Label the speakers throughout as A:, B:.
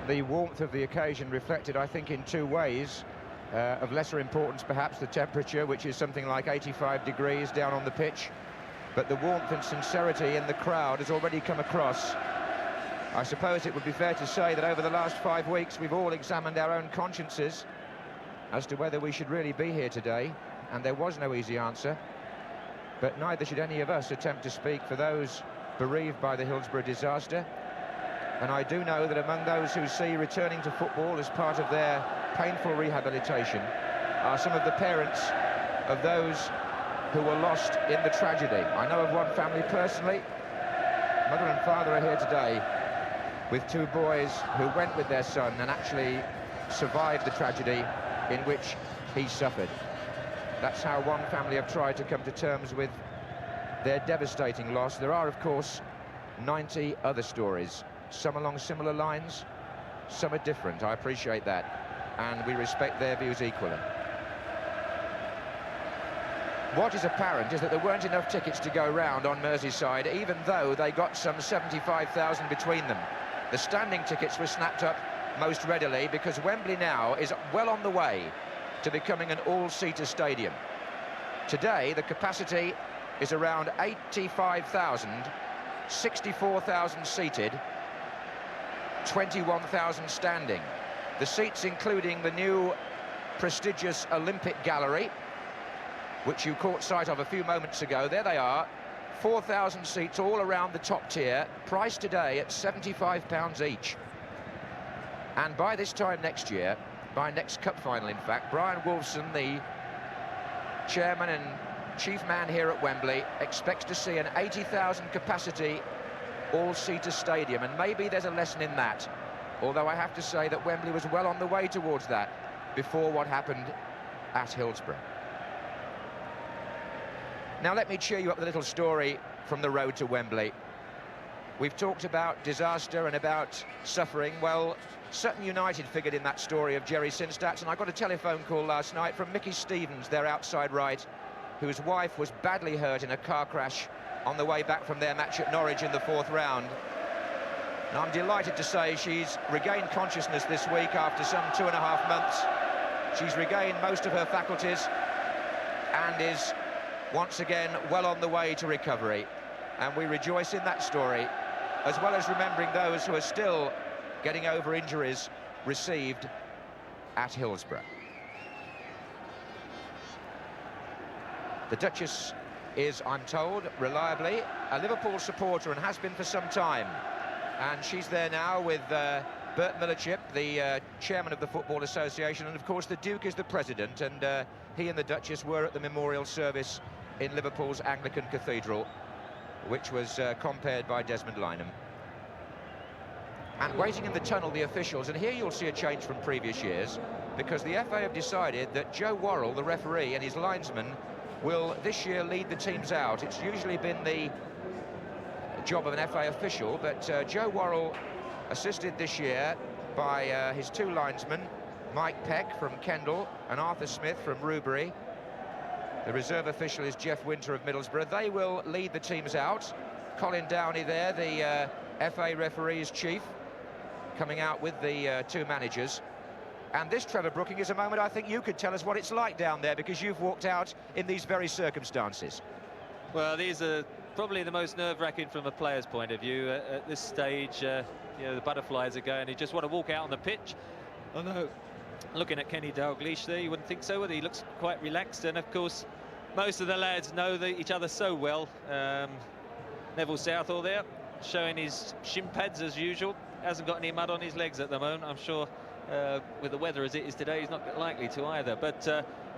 A: the warmth of the occasion reflected, I think, in two ways. Of lesser importance, perhaps, the temperature, which is something like 85 degrees down on the pitch. But the warmth and sincerity in the crowd has already come across. I suppose it would be fair to say that over the last 5 weeks, we've all examined our own consciences as to whether we should really be here today, and there was no easy answer. But neither should any of us attempt to speak for those bereaved by the Hillsborough disaster. And I do know that among those who see returning to football as part of their painful rehabilitation are some of the parents of those who were lost in the tragedy. I know of one family personally. Mother and father are here today with two boys who went with their son and actually survived the tragedy in which he suffered. That's how one family have tried to come to terms with their devastating loss. There are, of course, 90 other stories, some along similar lines, some are different. I appreciate that, and we respect their views equally. What is apparent is that there weren't enough tickets to go round on Merseyside, even though they got some 75,000 between them. The standing tickets were snapped up most readily because Wembley now is well on the way to becoming an all-seater stadium. Today, the capacity is around 85,000, 64,000 seated, 21,000 standing. The seats including the new prestigious Olympic Gallery, which you caught sight of a few moments ago. There they are, 4,000 seats all around the top tier, priced today at £75 each. And by this time next year, by next cup final in fact, Brian Wolfson, the chairman and chief man here at Wembley, expects to see an 80,000 capacity all-seater stadium, and maybe there's a lesson in that, although I have to say that Wembley was well on the way towards that before what happened at Hillsborough. Now let me cheer you up with a little story from the road to Wembley. We've talked about disaster and about suffering. Well, Sutton United figured in that story of Jerry Sinstadt, and I got a telephone call last night from Mickey Stevens, their outside right, whose wife was badly hurt in a car crash on the way back from their match at Norwich in the 4th round. And I'm delighted to say she's regained consciousness this week after some 2.5 months. She's regained most of her faculties and is once again well on the way to recovery. And we rejoice in that story, as well as remembering those who are still getting over injuries received at Hillsborough. The Duchess is, I'm told, reliably a Liverpool supporter and has been for some time. And she's there now with Bert Millerchip, the chairman of the Football Association, and of course the Duke is the president, and he and the Duchess were at the memorial service in Liverpool's Anglican Cathedral, which was compared by Desmond Lynam. And waiting in the tunnel, the officials, and here you'll see a change from previous years, because the FA have decided that Joe Worrell, the referee, and his linesman will this year lead the teams out. It's usually been the job of an FA official, but Joe Worrell assisted this year by his two linesmen, Mike Peck from Kendal and Arthur Smith from Rubery. The reserve official is Jeff Winter of Middlesbrough. They will lead the teams out. Colin Downey there, the FA referee's chief, coming out with the two managers. And this, Trevor Brooking, is a moment I think you could tell us what it's like down there, because you've walked out in these very circumstances.
B: Well, these are probably the most nerve-wracking from a player's point of view. At this stage, you know, the butterflies are going. You just want to walk out on the pitch. Although, looking at Kenny Dalglish there, you wouldn't think so, but he looks quite relaxed. And, of course, most of the lads know each other so well. Neville Southall there, showing his shin pads as usual. Hasn't got any mud on his legs at the moment. I'm sure with the weather as it is today, he's not likely to either. But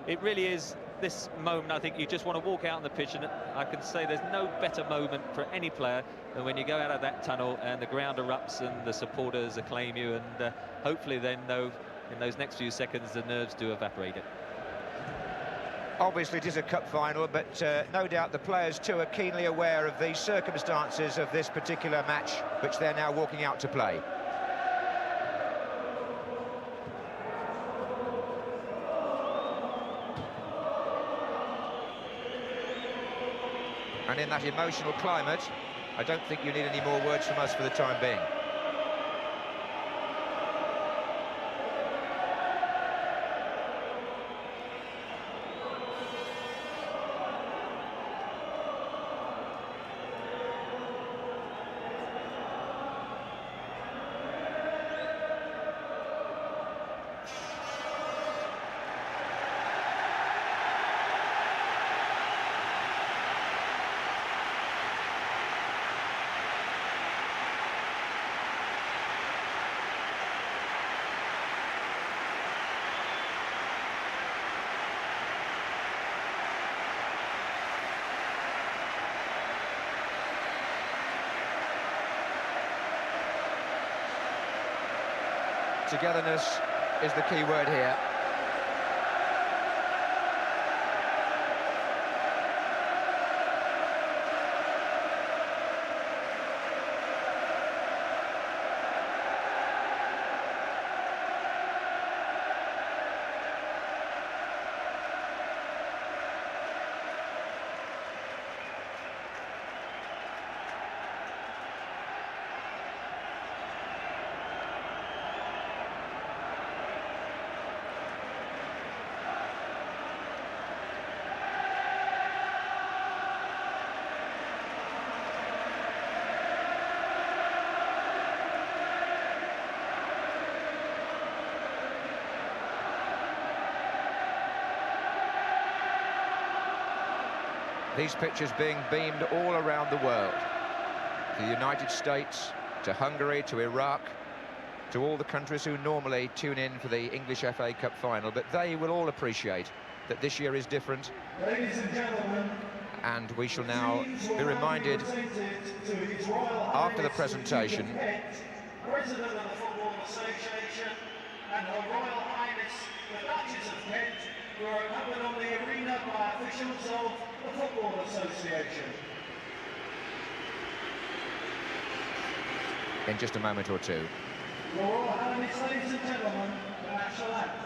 B: it really is this moment, I think you just want to walk out on the pitch, and I can say there's no better moment for any player than when you go out of that tunnel and the ground erupts and the supporters acclaim you, and hopefully then, though, in those next few seconds, the nerves do evaporate it.
A: Obviously, it is a cup final, but no doubt the players too are keenly aware of the circumstances of this particular match, which they're now walking out to play. And in that emotional climate, I don't think you need any more words from us for the time being. Togetherness is the key word here. These pictures being beamed all around the world. To the United States, to Hungary, to Iraq, to all the countries who normally tune in for the English FA Cup final, but they will all appreciate that this year is different.
C: Ladies and gentlemen,
A: and we shall now be reminded after the presentation.
C: President of the Football Association and Her Royal Highness the Duchess of Kent, who are accompanied on the arena by officials of the Football Association.
A: In just a moment or two.
C: Your Royal Highness, ladies and gentlemen, the national anthem.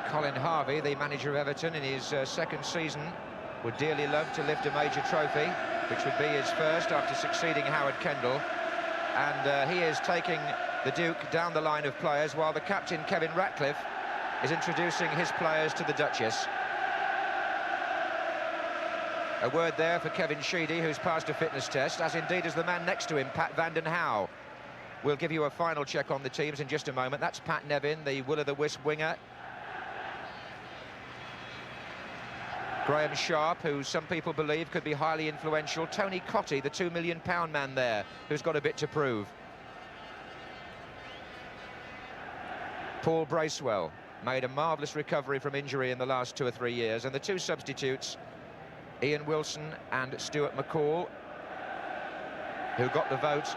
A: Colin Harvey, the manager of Everton in his second season, would dearly love to lift a major trophy, which would be his first after succeeding Howard Kendall. And he is taking the Duke down the line of players, while the captain, Kevin Ratcliffe, is introducing his players to the Duchess. A word there for Kevin Sheedy, who's passed a fitness test, as indeed is the man next to him, Pat Vanden Hauwe. We'll give you a final check on the teams in just a moment. That's Pat Nevin, the will-o'-the-wisp winger. Graeme Sharp, who some people believe could be highly influential. Tony Cottee, the £2 million man there, who's got a bit to prove. Paul Bracewell made a marvellous recovery from injury in the last 2 or 3 years. And the two substitutes, Ian Wilson and Stuart McCall, who got the vote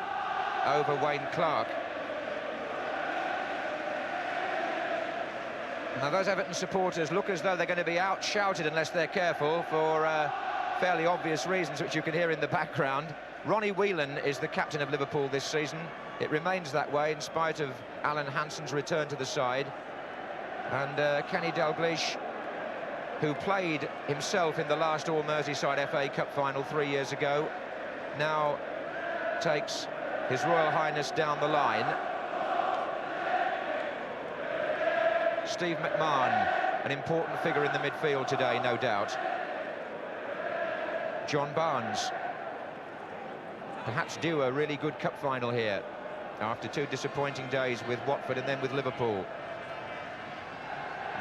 A: over Wayne Clark. Now, those Everton supporters look as though they're going to be out-shouted unless they're careful for fairly obvious reasons, which you can hear in the background. Ronnie Whelan is the captain of Liverpool this season. It remains that way in spite of Alan Hansen's return to the side. And Kenny Dalglish, who played himself in the last All-Merseyside FA Cup final 3 years ago, now takes His Royal Highness down the line. Steve McMahon, an important figure in the midfield today, no doubt. John Barnes, perhaps due a really good cup final here after 2 disappointing days with Watford and then with Liverpool.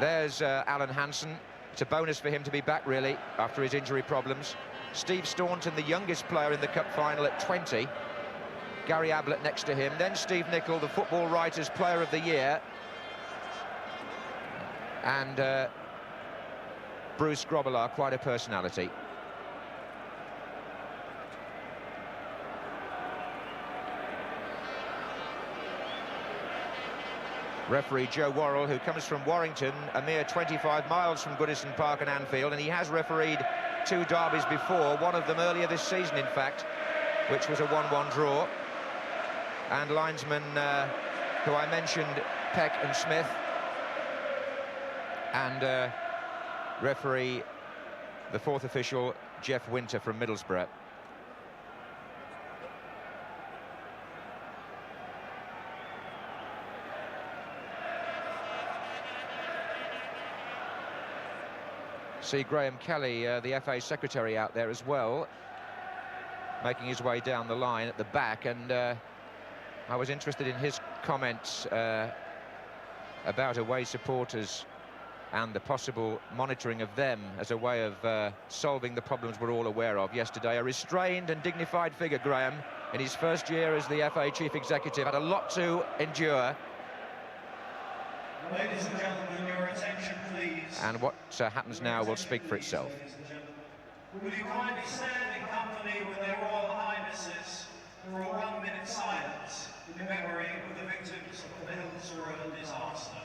A: There's Alan Hansen. It's a bonus for him to be back, really, after his injury problems. Steve Staunton, the youngest player in the cup final at 20. Gary Ablett next to him. Then Steve Nicol, the Football Writers' Player of the Year. And Bruce Grobbelaar, quite a personality. Referee Joe Worrell, who comes from Warrington, a mere 25 miles from Goodison Park and Anfield, and he has refereed 2 derbies before, one of them earlier this season, in fact, which was a 1-1 draw. And linesmen who I mentioned, Peck and Smith, and referee, the 4th official, Jeff Winter from Middlesbrough. See Graham Kelly, the FA secretary, out there as well, making his way down the line at the back, and I was interested in his comments about away supporters and the possible monitoring of them as a way of solving the problems we're all aware of yesterday. A restrained and dignified figure, Graham, in his first year as the FA chief executive, had a lot to endure.
C: Ladies and gentlemen, your attention, please.
A: And what happens now will speak for itself.
C: Will you kindly stand in company with their Royal Highnesses for a 1-minute silence in memory of the victims of the Hillsborough disaster?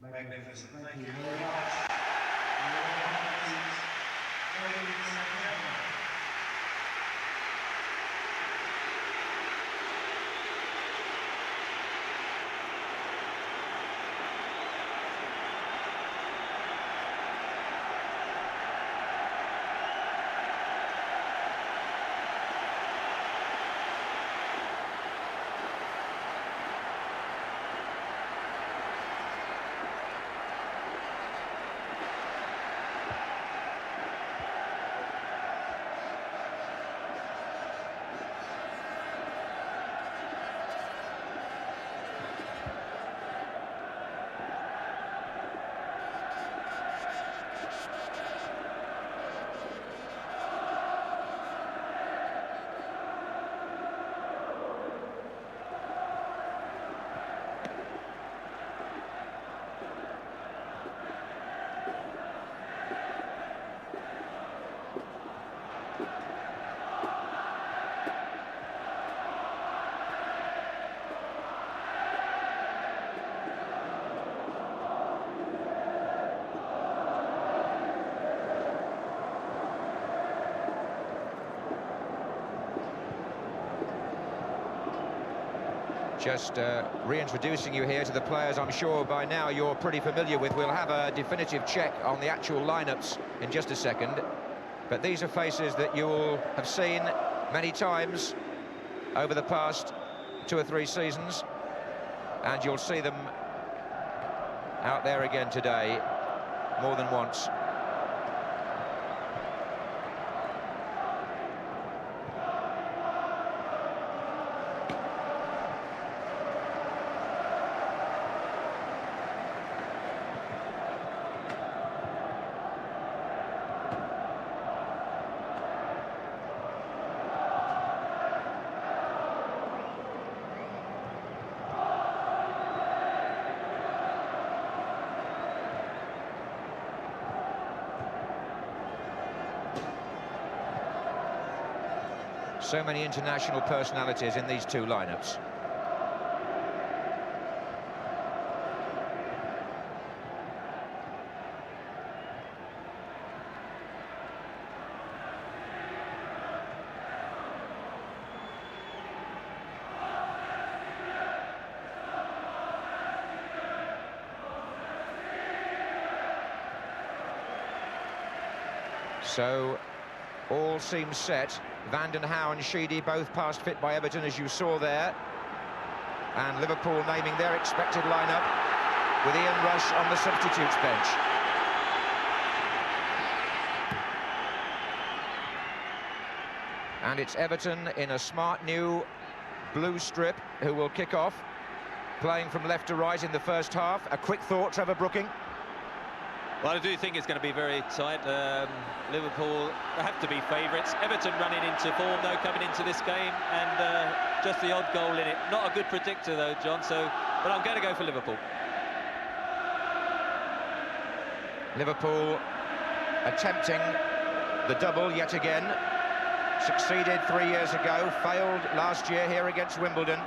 C: Magnificent. Thank you very much. Ladies and gentlemen.
A: Just reintroducing you here to the players I'm sure by now you're pretty familiar with. We'll have a definitive check on the actual lineups in just a second. But these are faces that you will have seen many times over the past 2 or 3 seasons. And you'll see them out there again today, more than once. So many international personalities in these 2 lineups. So all seems set. Van den Hauwe and Sheedy both past fit by Everton, as you saw there. And Liverpool naming their expected lineup with Ian Rush on the substitutes bench. And it's Everton in a smart new blue strip who will kick off, playing from left to right in the first half. A quick thought, Trevor Brooking.
B: Well, I do think it's going to be very tight. Liverpool have to be favourites. Everton running into form, though, coming into this game, and just the odd goal in it. Not a good predictor, though, John, but I'm going to go for Liverpool.
A: Liverpool attempting the double yet again. Succeeded 3 years ago, failed last year here against Wimbledon.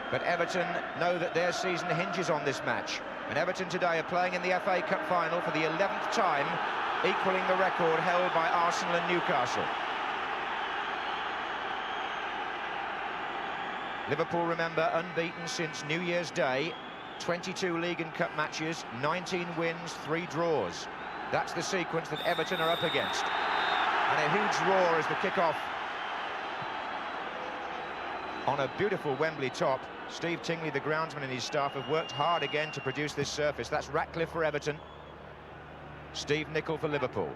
A: But Everton know that their season hinges on this match. And Everton today are playing in the FA Cup final for the 11th time, equalling the record held by Arsenal and Newcastle. Liverpool, remember, unbeaten since New Year's Day. 22 League and Cup matches, 19 wins, 3 draws. That's the sequence that Everton are up against. And a huge roar as the kick-off on a beautiful Wembley top. Steve Tingley, the groundsman, and his staff have worked hard again to produce this surface. That's Ratcliffe for Everton, Steve Nicol for Liverpool.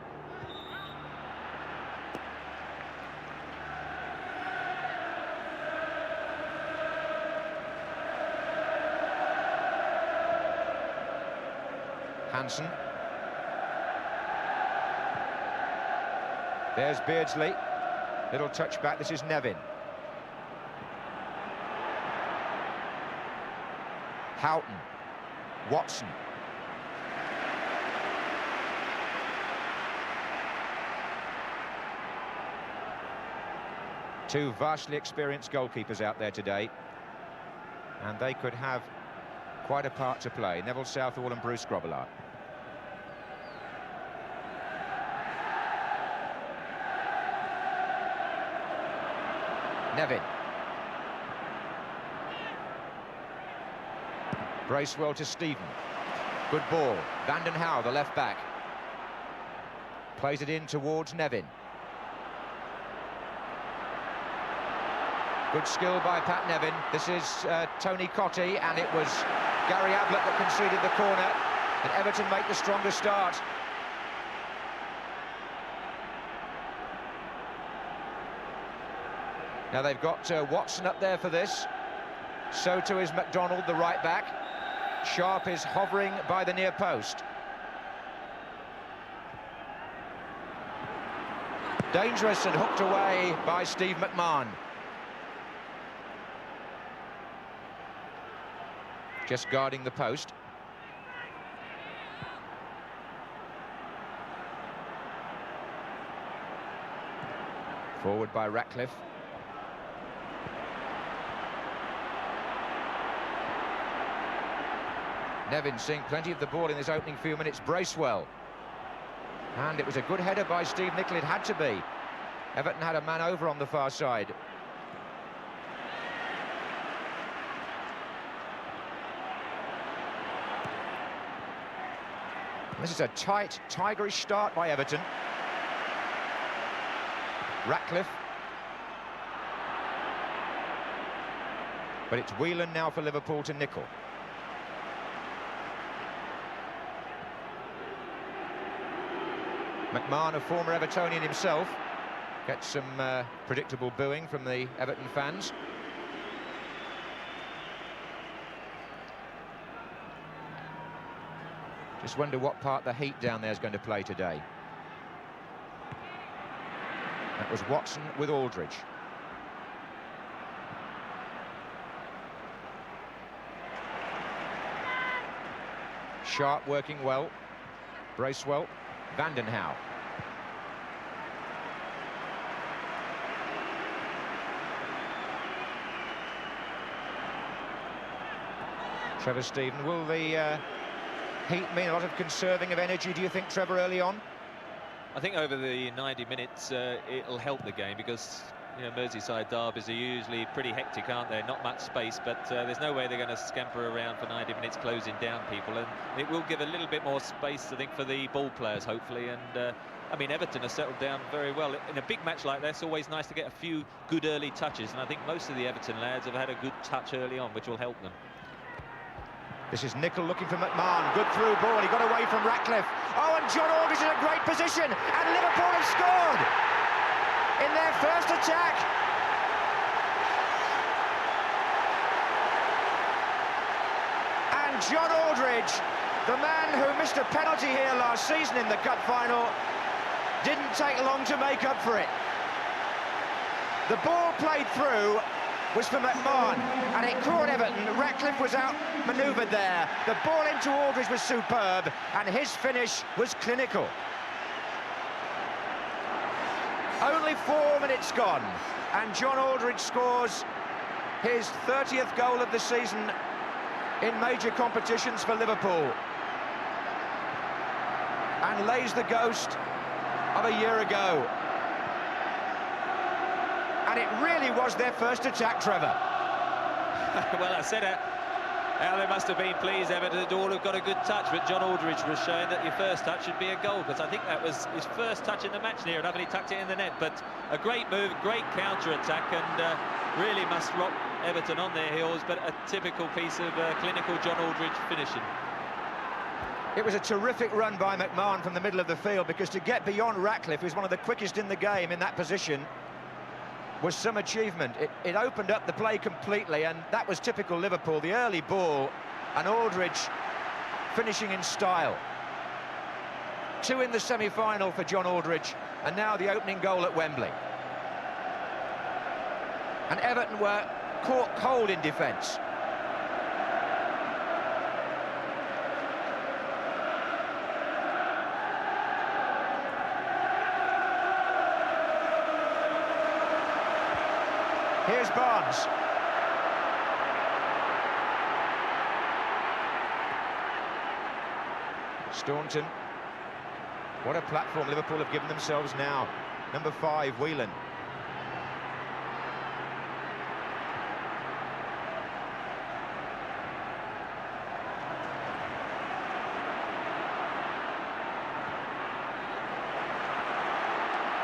A: Hansen. There's Beardsley. Little touch back. This is Nevin. Houghton. Watson. Two vastly experienced goalkeepers out there today, and they could have quite a part to play. Neville Southall and Bruce Grobbelaar. Nevin. Bracewell to Stephen. Good ball. Vanden Hauwe, the left back. Plays it in towards Nevin. Good skill by Pat Nevin. This is Tony Cottee, and it was Gary Ablett that conceded the corner, and Everton make the stronger start. Now they've got Watson up there for this. So too is McDonald, the right back. Sharp is hovering by the near post. Dangerous and hooked away by Steve McMahon. Just guarding the post. Forward by Ratcliffe. Nevin seeing plenty of the ball in his opening few minutes. Bracewell. And it was a good header by Steve Nicol. It had to be. Everton had a man over on the far side. This is a tight, tigerish start by Everton. Ratcliffe. But it's Whelan now for Liverpool to Nicol. McMahon, a former Evertonian himself, gets some predictable booing from the Everton fans. Just wonder what part the heat down there is going to play today. That was Watson with Aldridge. Sharp working well. Bracewell. Vanden Hauwe. Trevor Stephen, will the heat mean a lot of conserving of energy, do you think, Trevor, early on?
B: I think over the 90 minutes it'll help the game, because you know, Merseyside derbies are usually pretty hectic, aren't they? Not much space, but there's no way they're going to scamper around for 90 minutes closing down people, and it will give a little bit more space, I think, for the ball players, hopefully. And I mean, Everton has settled down very well. In a big match like this, it's always nice to get a few good early touches, and I think most of the Everton lads have had a good touch early on, which will help them.
A: This is Nicol looking for McMahon. Good through ball. He got away from Ratcliffe. Oh, and John Aldridge in a great position. And Liverpool have scored in their first attack. And John Aldridge The man who missed a penalty here last season in the cup final didn't take long to make up for it. The ball played through was for McMahon, and it caught Everton. Ratcliffe was out-manoeuvred there. The ball into Aldridge was superb, and his finish was clinical. Only 4 minutes gone, and John Aldridge scores his 30th goal of the season in major competitions for Liverpool, and lays the ghost of a year ago. And it really was their first attack, Trevor.
B: Well, I said how they must have been pleased. Everton had all have got a good touch, but John Aldridge was showing that your first touch should be a goal, because I think that was his first touch in the match near enough, and he tucked it in the net. But a great move, great counter-attack, and really must rock Everton on their heels, but a typical piece of clinical John Aldridge finishing.
A: It was a terrific run by McMahon from the middle of the field, because to get beyond Ratcliffe, who's one of the quickest in the game in that position, was some achievement. It opened up the play completely, and that was typical Liverpool. The early ball, and Aldridge finishing in style. 2 in the semi-final for John Aldridge, and now the opening goal at Wembley. And Everton were caught cold in defence. Here's Barnes. Staunton. What a platform Liverpool have given themselves now. Number 5, Whelan.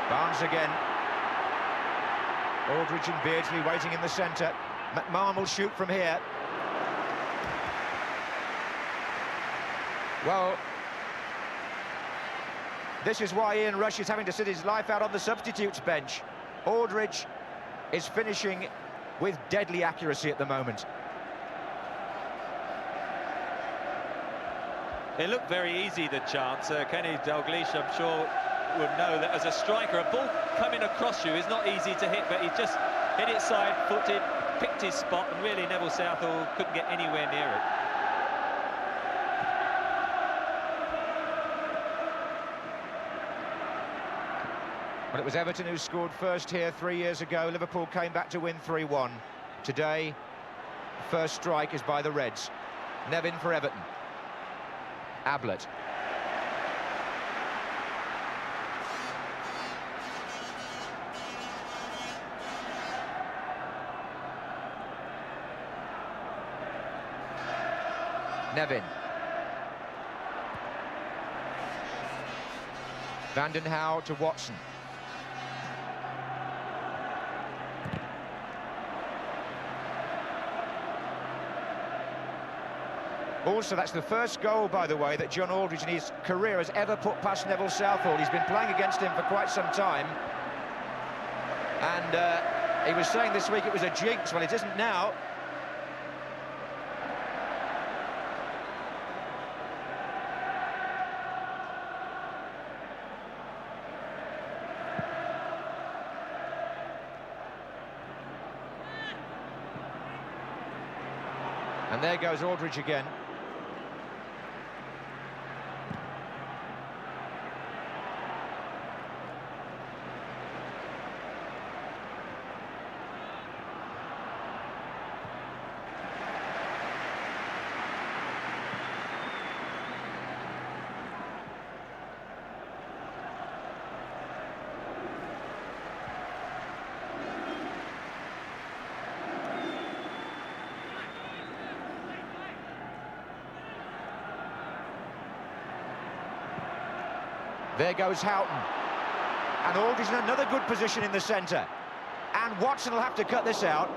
A: Barnes again. Aldridge and Beardsley waiting in the centre. McMahon will shoot from here. Well, this is why Ian Rush is having to sit his life out on the substitutes bench. Aldridge is finishing with deadly accuracy at the moment.
B: It looked very easy, the chance. Kenny Dalglish, I'm sure, would know that as a striker, a ball coming across you is not easy to hit, but he just hit it side-footed, picked his spot, and really Neville Southall couldn't get anywhere near it.
A: Well, it was Everton who scored first here 3 years ago. Liverpool came back to win 3-1. Today, the first strike is by the Reds. Nevin for Everton. Ablett. Nevin. Vanden Hauwe to Watson. Also, that's the first goal, by the way, that John Aldridge in his career has ever put past Neville Southall. He's been playing against him for quite some time. And he was saying this week it was a jinx. Well, it isn't now. And there goes Aldridge again. There goes Houghton. And Aldridge in another good position in the centre. And Watson will have to cut this out.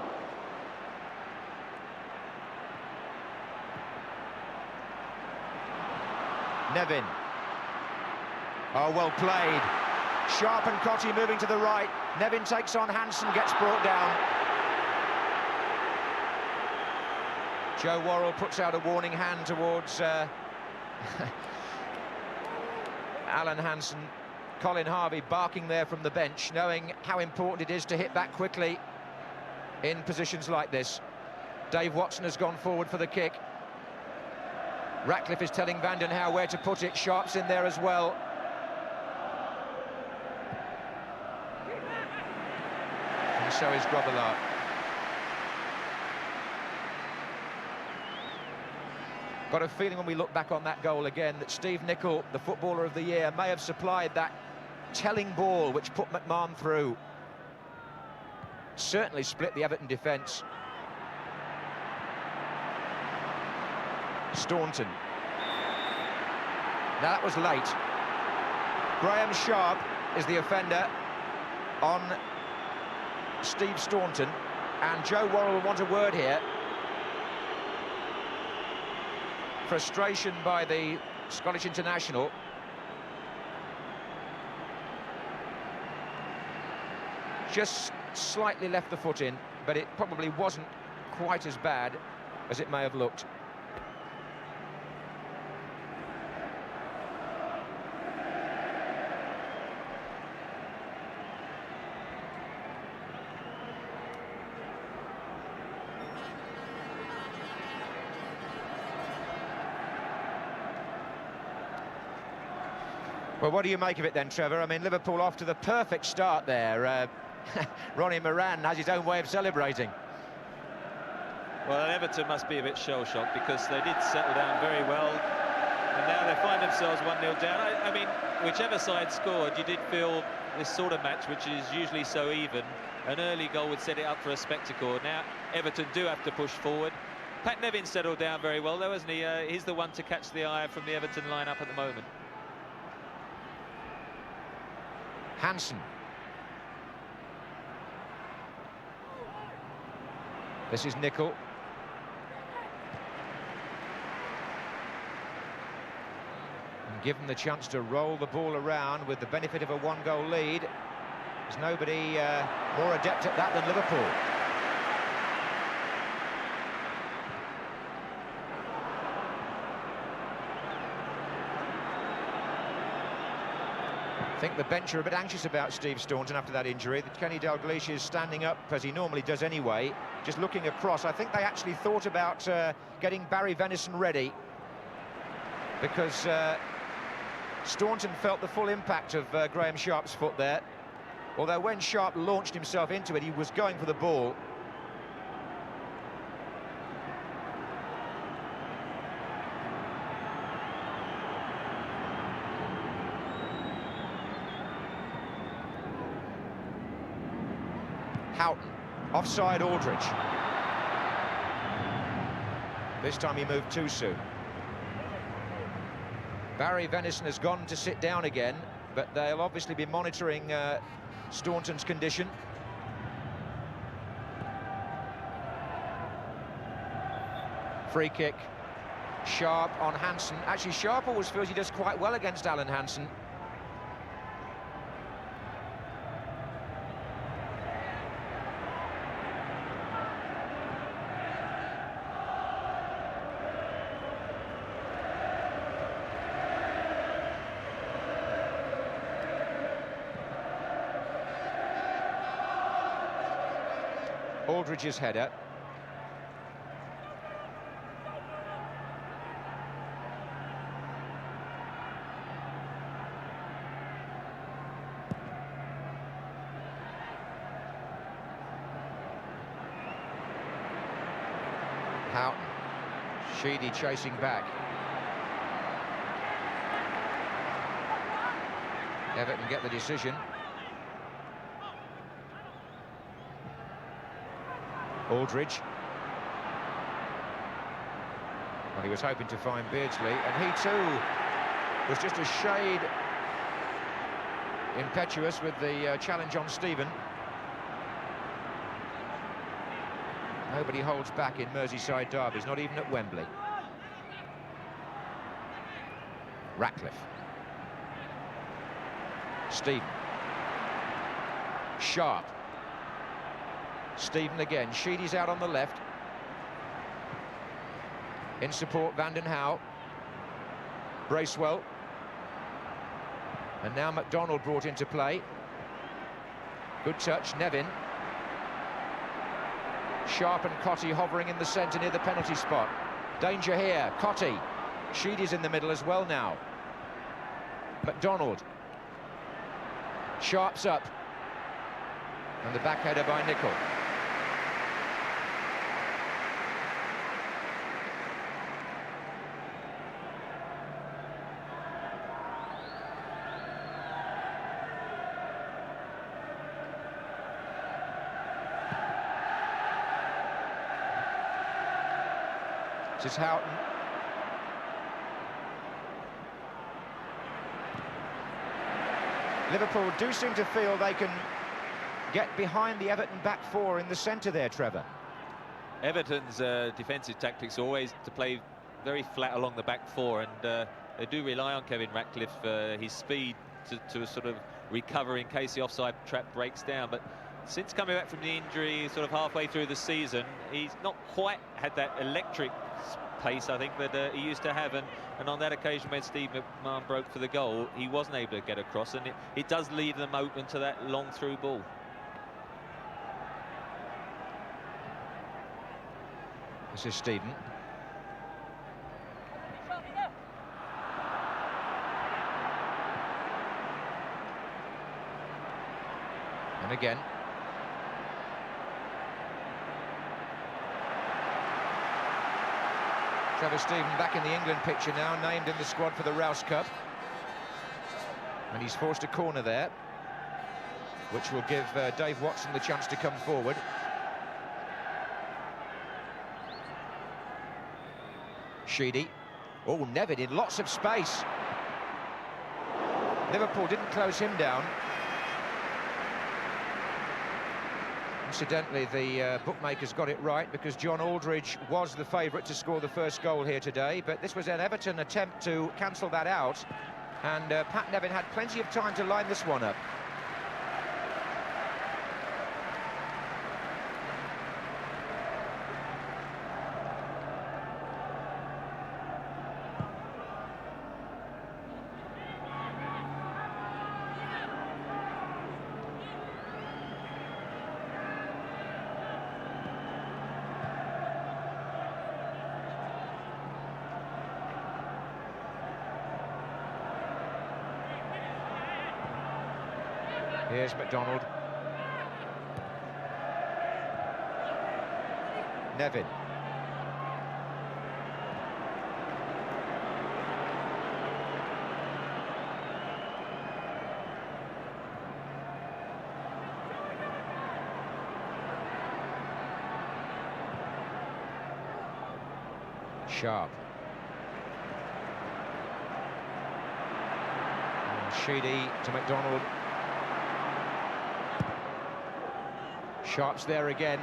A: Nevin. Oh, well played. Sharp and Cotty moving to the right. Nevin takes on Hansen, gets brought down. Joe Worrell puts out a warning hand towards Alan Hansen, Colin Harvey barking there from the bench, knowing how important it is to hit back quickly in positions like this. Dave Watson has gone forward for the kick. Ratcliffe is telling Vandenhouwe where to put it. Sharp's in there as well. And so is Grobbelaar. Got a feeling when we look back on that goal again that Steve Nicol, the Footballer of the Year, may have supplied that telling ball which put McMahon through. Certainly split the Everton defence. Staunton. Now that was late. Graeme Sharp is the offender on Steve Staunton, and Joe Worrell will want a word here. Frustration by the Scottish international. Just slightly left the foot in, but it probably wasn't quite as bad as it may have looked. Well, what do you make of it then, Trevor? I mean, Liverpool off to the perfect start there. Ronnie Moran has his own way of celebrating.
B: Well, Everton must be a bit shell-shocked because they did settle down very well, and now they find themselves 1-0 down. I mean, whichever side scored, you did feel this sort of match, which is usually so even, an early goal would set it up for a spectacle. Now, Everton do have to push forward. Pat Nevin settled down very well, though, hasn't he? He's the one to catch the eye from the Everton lineup at the moment.
A: Hansen. This is Nicol. And given the chance to roll the ball around with the benefit of a one-goal lead, there's nobody more adept at that than Liverpool. I think the bench are a bit anxious about Steve Staunton after that injury. Kenny Dalglish is standing up, as he normally does anyway, just looking across. I think they actually thought about getting Barry Venison ready, because Staunton felt the full impact of Graeme Sharp's foot there. Although when Sharp launched himself into it, he was going for the ball. Houghton, offside Aldridge. This time he moved too soon. Barry Venison has gone to sit down again, but they'll obviously be monitoring Staunton's condition. Free kick. Sharp on Hansen. Actually, Sharp always feels he does quite well against Alan Hansen. Aldridge's header. Houghton. Sheedy chasing back. Everton get the decision. Aldridge. Well, he was hoping to find Beardsley, and he too was just a shade impetuous with the challenge on Stephen. Nobody holds back in Merseyside derbies, not even at Wembley. Ratcliffe. Stephen. Sharp. Stephen again. Sheedy's out on the left. In support, Vandenhouwe. Bracewell. And now McDonald brought into play. Good touch, Nevin. Sharp and Cottee hovering in the centre near the penalty spot. Danger here, Cottee. Sheedy's in the middle as well now. McDonald. Sharp's up. And the back header by Nicol. This is Houghton. Liverpool do seem to feel they can get behind the Everton back four in the centre there, Trevor.
B: Everton's defensive tactics are always to play very flat along the back four, and they do rely on Kevin Ratcliffe, his speed to sort of recover in case the offside trap breaks down. But since coming back from the injury sort of halfway through the season, he's not quite had that electric pace, I think, that he used to have, and on that occasion when Steve McMahon broke for the goal, he wasn't able to get across, and it does leave them open to that long through ball.
A: This is Stephen. And again. Trevor Stephen back in the England picture now, named in the squad for the Rouse Cup. And he's forced a corner there, which will give Dave Watson the chance to come forward. Sheedy. Oh, Nevin in lots of space. Liverpool didn't close him down. Incidentally, the bookmakers got it right, because John Aldridge was the favourite to score the first goal here today, but this was an Everton attempt to cancel that out, and Pat Nevin had plenty of time to line this one up. Here's McDonald. Nevin. Sharp. And Sheedy to McDonald. Sharp's there again,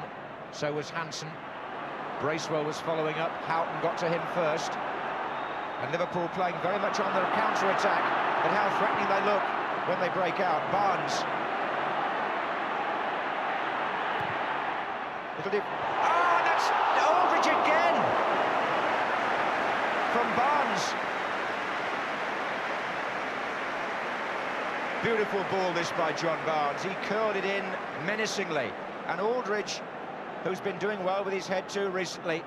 A: so was Hansen. Bracewell was following up, Houghton got to him first. And Liverpool playing very much on their counter-attack, but how threatening they look when they break out. Barnes. It'll do. Oh, that's Aldridge again! From Barnes. Beautiful ball this by John Barnes. He curled it in menacingly. And Aldridge, who's been doing well with his head too recently,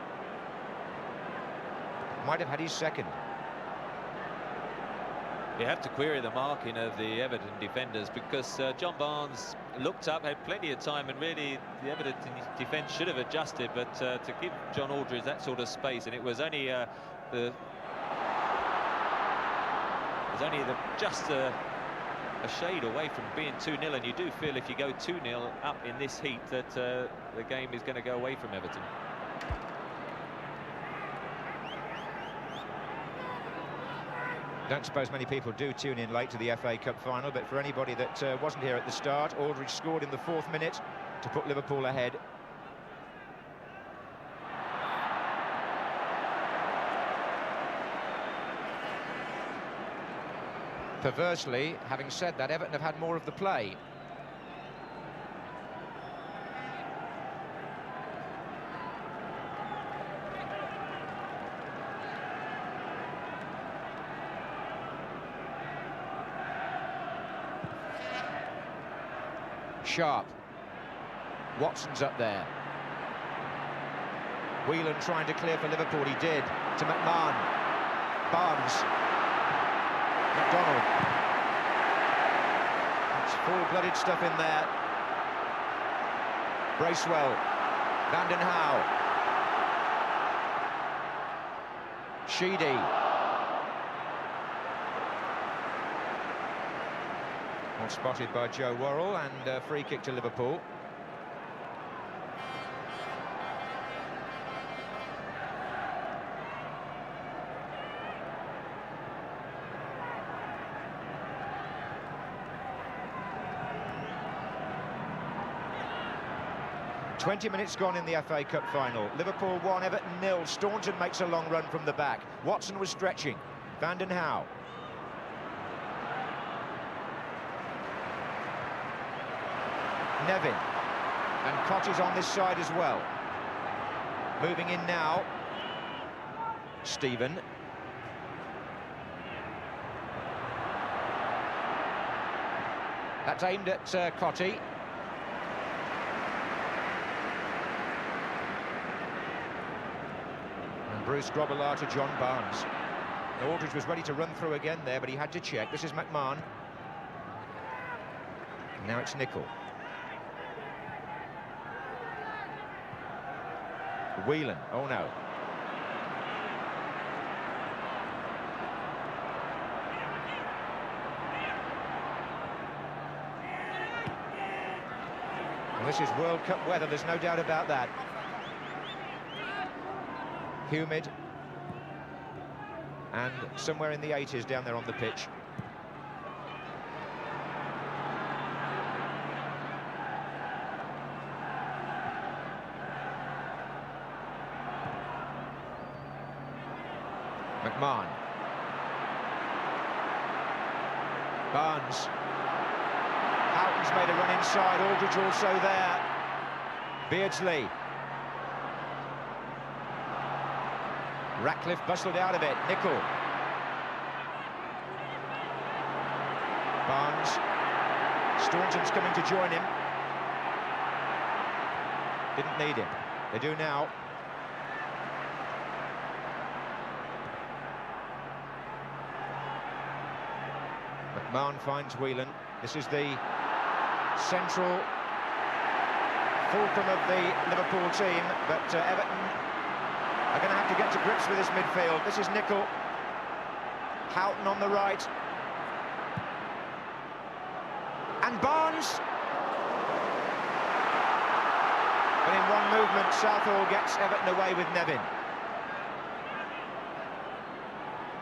A: might have had his second.
B: You have to query the marking of the Everton defenders, because John Barnes looked up, had plenty of time, and really the Everton defence should have adjusted, but to give John Aldridge that sort of space, and it was only just a shade away from being 2-0, and you do feel if you go 2-0 up in this heat that the game is going to go away from Everton.
A: Don't suppose many people do tune in late to the FA Cup final, but for anybody that wasn't here at the start, Aldridge scored in the 4th minute to put Liverpool ahead. Perversely, having said that, Everton have had more of the play. Sharp. Watson's up there. Whelan trying to clear for Liverpool, he did. To McMahon. Barnes. McDonald. It's full-blooded stuff in there. Bracewell. Vanden Hauwe. Sheedy. Well spotted by Joe Worrell, and a free kick to Liverpool. "20 minutes gone in the FA Cup final. Liverpool 1, Everton 0. Staunton makes a long run from the back. Watson was stretching. Vanden Hauwe. Nevin. And Cotty's on this side as well. Moving in now. Stephen. That's aimed at Cotty. Bruce Grobbelaar to John Barnes. Aldridge was ready to run through again there, but he had to check. This is McMahon. Now it's Nicol. Whelan. Oh no. Well, this is World Cup weather, there's no doubt about that. Humid, and somewhere in the 80s down there on the pitch. McMahon. Barnes. Houghton's made a run inside, Aldridge also there. Beardsley. Ratcliffe bustled out of it. Nicol. Barnes. Staunton's coming to join him. Didn't need him. They do now. McMahon finds Whelan. This is the central fulcrum of the Liverpool team, but Everton are going to have to get to grips with this midfield. This is Nicol. Houghton on the right. And Barnes. But in one movement, Southall gets Everton away with Nevin.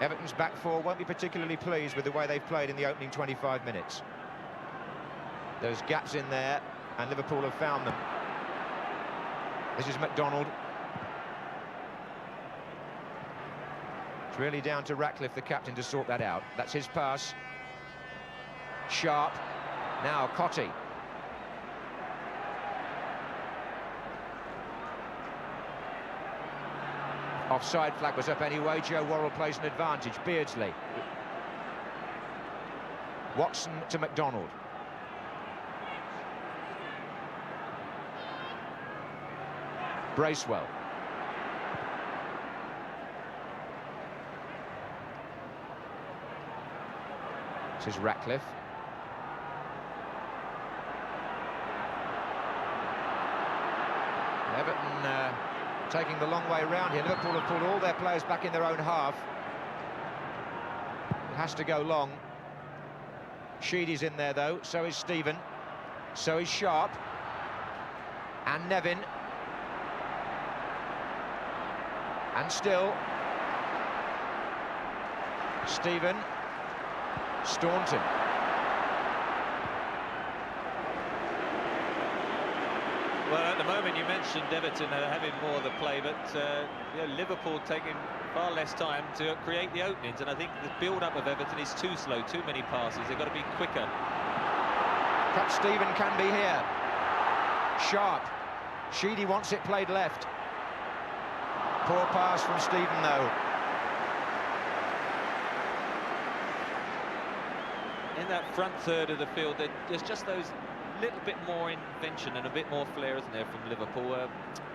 A: Everton's back four won't be particularly pleased with the way they've played in the opening 25 minutes. There's gaps in there, and Liverpool have found them. This is McDonald. It's really down to Ratcliffe, the captain, to sort that out. That's his pass. Sharp. Now Cotty. Offside flag was up anyway. Joe Worrell plays an advantage. Beardsley. Watson to McDonald. Bracewell. This is Ratcliffe. Everton taking the long way round here. Liverpool have pulled all their players back in their own half. It has to go long. Sheedy's in there though, so is Stephen, so is Sharp, and Nevin, and still Stephen, Staunton.
B: Well, at the moment you mentioned Everton having more of the play, but you know, Liverpool taking far less time to create the openings, and I think the build-up of Everton is too slow, too many passes. They've got to be quicker.
A: Perhaps Stephen can be here. Sharp. Sheedy wants it played left. Poor pass from Stephen though.
B: In that front third of the field, there's just those little bit more invention and a bit more flair, isn't there, from Liverpool?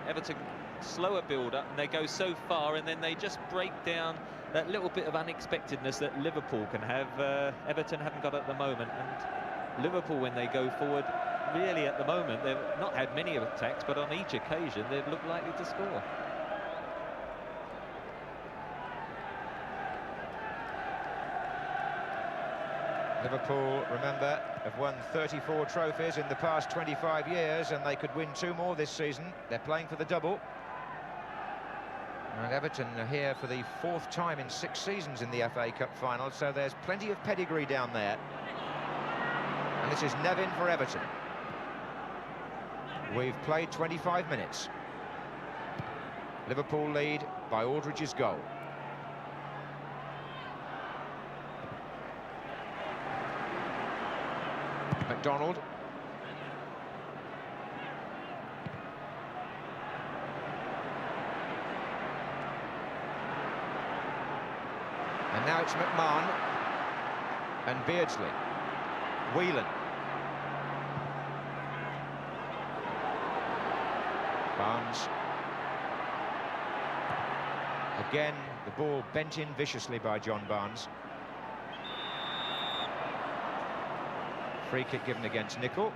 B: Everton, slower build-up, and they go so far, and then they just break down that little bit of unexpectedness that Liverpool can have. Everton haven't got at the moment, and Liverpool, when they go forward, really at the moment, they've not had many attacks, but on each occasion, they've looked likely to score.
A: Liverpool, remember, have won 34 trophies in the past 25 years, and they could win 2 more this season. They're playing for the double. And Everton are here for the 4th time in 6 seasons in the FA Cup final, so there's plenty of pedigree down there. And this is Nevin for Everton. We've played 25 minutes. Liverpool lead by Aldridge's goal. McDonald. And now it's McMahon and Beardsley. Whelan. Barnes. Again, the ball bent in viciously by John Barnes. Free kick given against Nicol.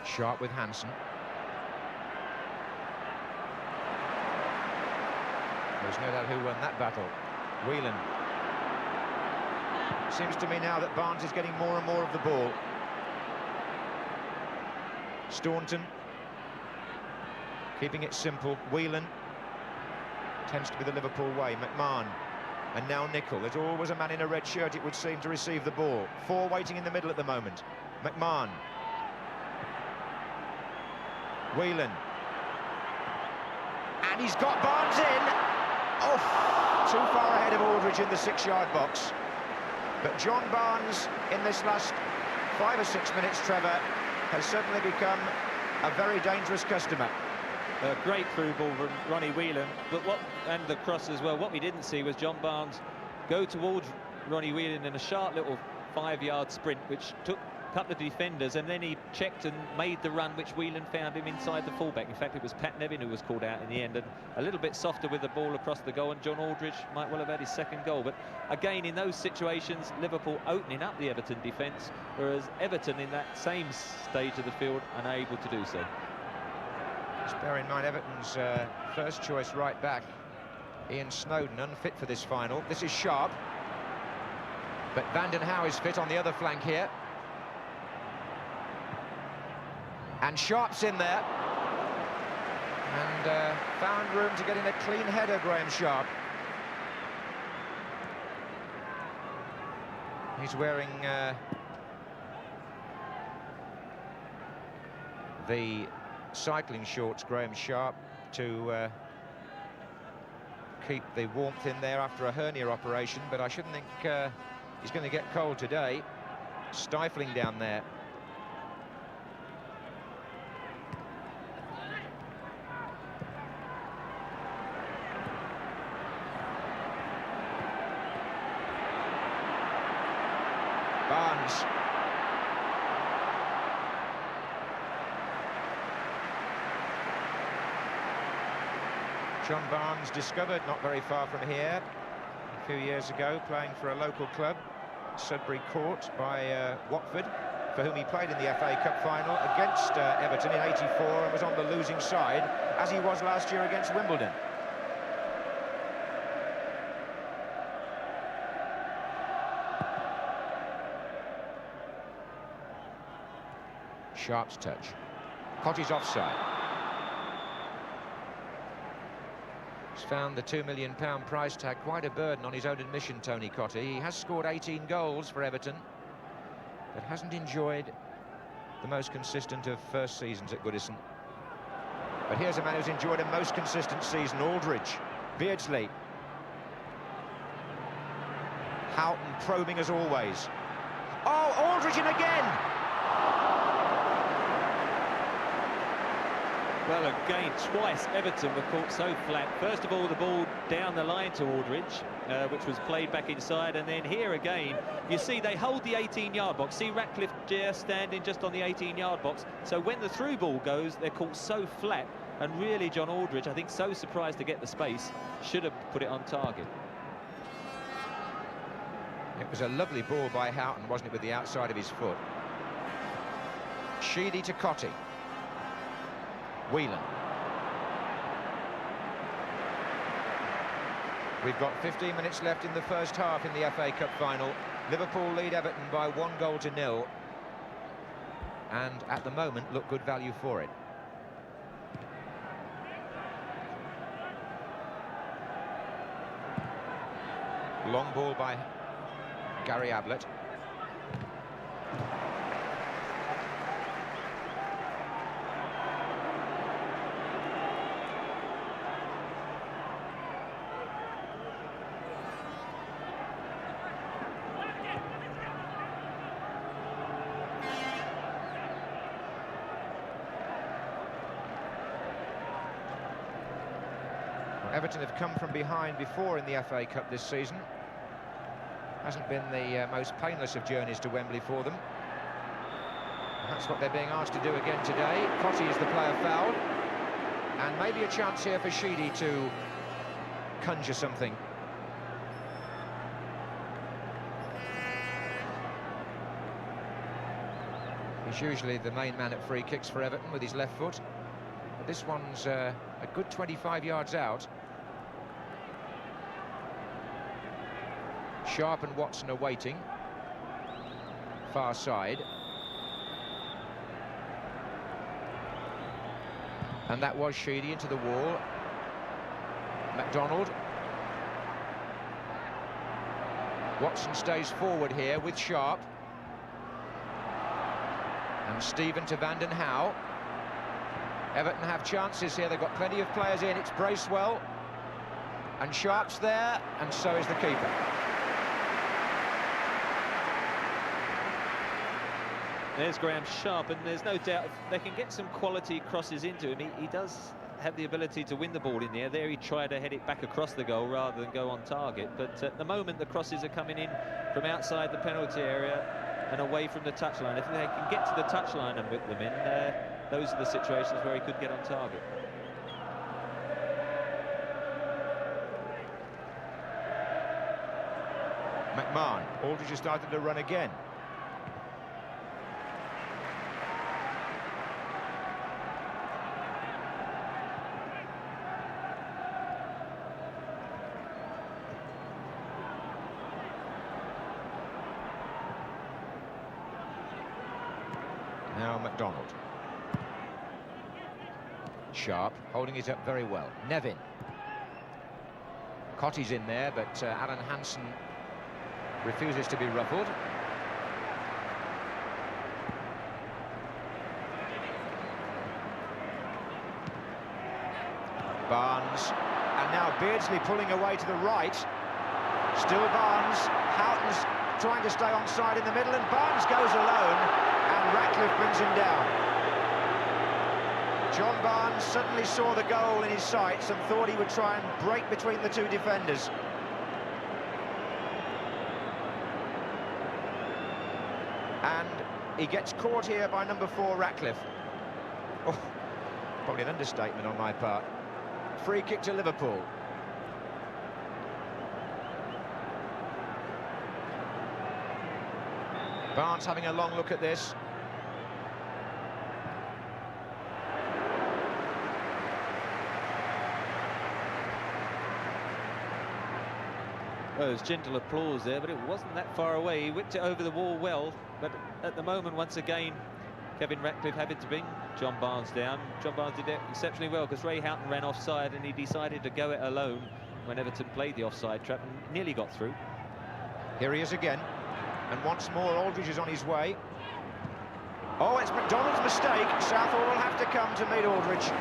A: Sharp with Hansen. There's no doubt who won that battle. Whelan. Seems to me now that Barnes is getting more and more of the ball. Staunton. Keeping it simple. Whelan. Tends to be the Liverpool way. McMahon. And now Nicol. There's always a man in a red shirt, it would seem, to receive the ball. 4 waiting in the middle at the moment. McMahon. Whelan. And he's got Barnes in. Oh, too far ahead of Aldridge in the 6-yard box. But John Barnes, in this last 5 or 6 minutes, Trevor, has certainly become a very dangerous customer.
B: A great through ball from Ronnie Whelan, and the cross as well. What we didn't see was John Barnes go towards Ronnie Whelan in a sharp little 5-yard sprint, which took a couple of defenders, and then he checked and made the run, which Whelan found him inside the fullback. In fact, it was Pat Nevin who was called out in the end, and a little bit softer with the ball across the goal, and John Aldridge might well have had his 2nd goal. But again, in those situations, Liverpool opening up the Everton defence, whereas Everton in that same stage of the field unable to do so.
A: Just bear in mind, Everton's first choice right back, Ian Snowden, unfit for this final. This is Sharp, but Vanden Hauwe is fit on the other flank here. And Sharp's in there, and found room to get in a clean header, Graeme Sharp. He's wearing the cycling shorts, Graeme Sharp, to keep the warmth in there after a hernia operation, but I shouldn't think he's going to get cold today. Stifling down there. Barnes. John Barnes, discovered not very far from here a few years ago, playing for a local club, Sudbury Court, by Watford, for whom he played in the FA Cup final against Everton in '84 and was on the losing side, as he was last year against Wimbledon. Sharp's touch. Cotty's offside. He's found the £2 million price tag quite a burden on his own admission, Tony Cotty. He has scored 18 goals for Everton, but hasn't enjoyed the most consistent of first seasons at Goodison. But here's a man who's enjoyed a most consistent season, Aldridge. Beardsley. Houghton probing as always. Oh, Aldridge in again!
B: Well, again, twice Everton were caught so flat. First of all, the ball down the line to Aldridge, which was played back inside, and then here again, you see they hold the 18-yard box. See Ratcliffe just standing just on the 18-yard box. So when the through ball goes, they're caught so flat, and really John Aldridge, I think, so surprised to get the space, should have put it on target.
A: It was a lovely ball by Houghton, wasn't it, with the outside of his foot. Sheedy to Cottee. Whelan. We've got 15 minutes left in the first half in the FA Cup final. Liverpool lead Everton by 1-0. And at the moment look good value for it. Long ball by Gary Ablett. Everton have come from behind before in the FA Cup this season. Hasn't been the most painless of journeys to Wembley for them. That's what they're being asked to do again today. Cottee is the player fouled. And maybe a chance here for Sheedy to conjure something. He's usually the main man at free kicks for Everton with his left foot. But this one's a good 25 yards out. Sharp and Watson are waiting. Far side. And that was Sheedy into the wall. MacDonald. Watson stays forward here with Sharp. And Stephen to Van den Hauwe. Everton have chances here. They've got plenty of players in. It's Bracewell. And Sharp's there, and so is the keeper.
B: There's Graeme Sharp, and there's no doubt they can get some quality crosses into him. He does have the ability to win the ball in the air. There he tried to head it back across the goal rather than go on target. But at the moment, the crosses are coming in from outside the penalty area and away from the touchline. If they can get to the touchline and whip them in, those are the situations where he could get on target.
A: McMahon. Aldridge has started to run again. Now MacDonald. Sharp holding it up very well. Nevin. Cottee's in there, but Alan Hansen refuses to be ruffled. Barnes. And now Beardsley pulling away to the right. Still Barnes. Houghton's trying to stay onside in the middle, and Barnes goes alone. And Ratcliffe brings him down. John Barnes suddenly saw the goal in his sights and thought he would try and break between the two defenders. And he gets caught here by number 4, Ratcliffe. Oh, probably an understatement on my part. Free kick to Liverpool. Barnes having a long look at this.
B: Well, there's gentle applause there, but it wasn't that far away. He whipped it over the wall well, but at the moment, once again, Kevin Ratcliffe having to bring John Barnes down. John Barnes did it exceptionally well because Ray Houghton ran offside and he decided to go it alone when Everton played the offside trap and nearly got through.
A: Here he is again. And once more, Aldridge is on his way. Oh, it's MacDonald's mistake. Southall will have to come to meet Aldridge.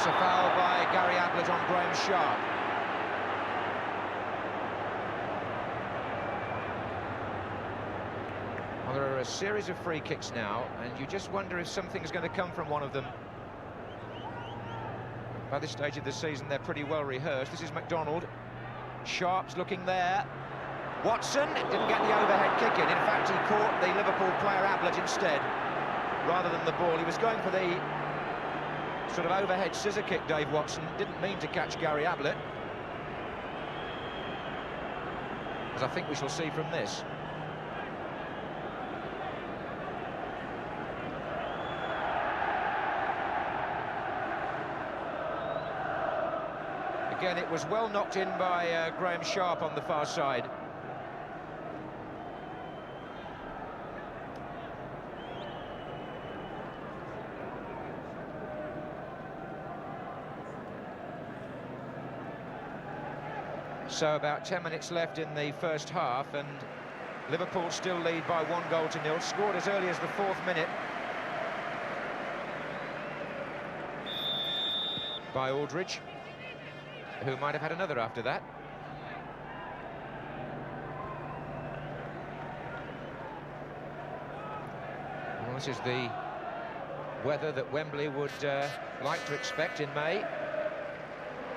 A: a foul by Gary Ablett on Graeme Sharp. Well, there are a series of free kicks now, and you just wonder if something's going to come from one of them. By this stage of the season, they're pretty well rehearsed. This is McDonald. Sharp's looking there. Watson didn't get the overhead kick in. In fact, he caught the Liverpool player Ablett instead, rather than the ball. He was going for the sort of overhead scissor kick, Dave Watson. Didn't mean to catch Gary Ablett, as I think we shall see from this. Again, it was well knocked in by Graeme Sharp on the far side. So about 10 minutes left in the first half, and Liverpool still lead by 1-0. Scored as early as the 4th minute by Aldridge, who might have had another after that. Well, this is the weather that Wembley would like to expect in May,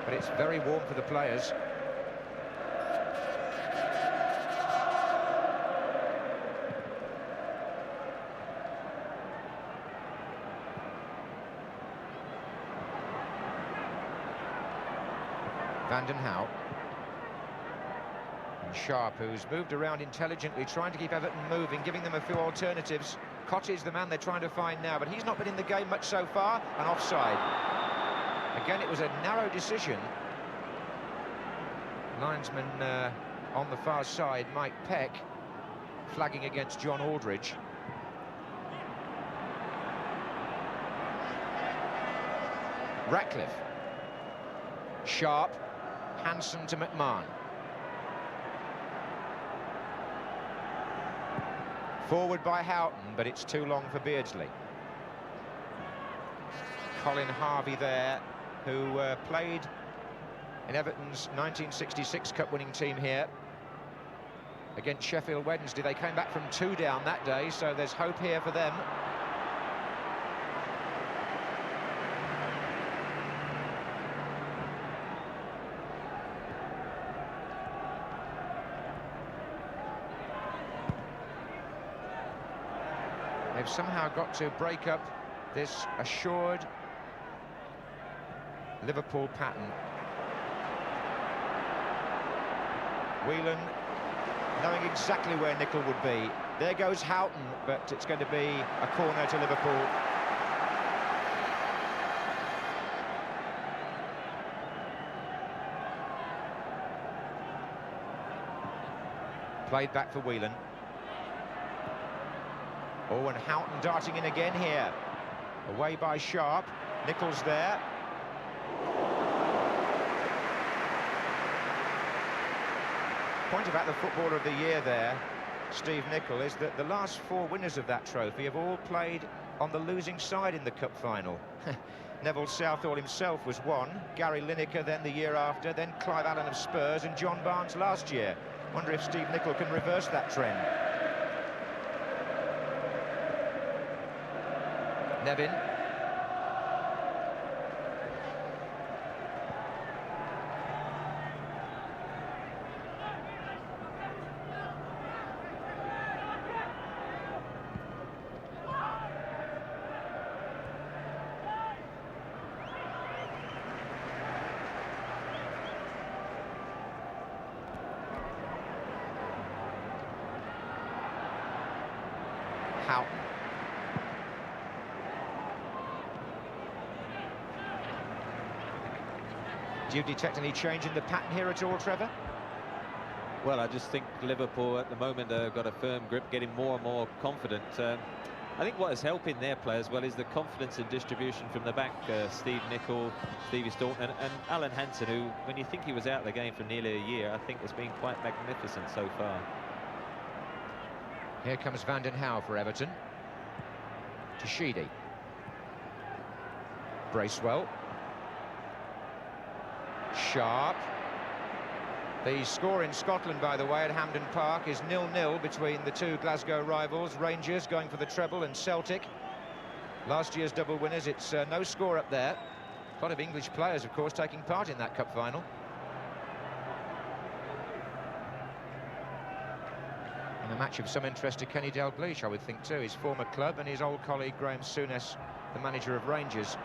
A: but it's very warm for the players. Vanden Hauw. And Sharp, who's moved around intelligently, trying to keep Everton moving, giving them a few alternatives. Cottage, the man they're trying to find now, but he's not been in the game much so far, and offside. Again, it was a narrow decision. Linesman on the far side, Mike Peck, flagging against John Aldridge. Ratcliffe. Sharp. Hansen to McMahon. Forward by Houghton, but it's too long for Beardsley. Colin Harvey there, who played in Everton's 1966 Cup-winning team here against Sheffield Wednesday. They came back from 2 down that day, so there's hope here for them. They've somehow got to break up this assured Liverpool pattern. Whelan knowing exactly where Nicol would be. There goes Houghton, but it's going to be a corner to Liverpool. Played back for Whelan. Oh, and Houghton darting in again here. Away by Sharp. Nicol's there. Point about the Footballer of the Year there, Steve Nicol, is that the last 4 winners of that trophy have all played on the losing side in the cup final. Neville Southall himself was one, Gary Lineker then the year after, then Clive Allen of Spurs and John Barnes last year. Wonder if Steve Nicol can reverse that trend. Nevin. Houghton. Do you detect any change in the pattern here at all, Trevor?
B: Well, I just think Liverpool at the moment have got a firm grip, getting more and more confident. I think what is helping their play as well is the confidence and distribution from the back. Steve Nicol, Stevie Staunton and Alan Hansen, who, when you think he was out of the game for nearly a year, I think has been quite magnificent so far.
A: Here comes Vanden Hauw for Everton. To Sheedy. Bracewell. Sharp. The score in Scotland, by the way, at Hampden Park is 0-0 between the two Glasgow rivals, Rangers going for the treble and Celtic. Last year's double winners. It's no score up there. A lot of English players, of course, taking part in that cup final. And a match of some interest to Kenny Dalglish, I would think, too. His former club and his old colleague, Graeme Souness, the manager of Rangers.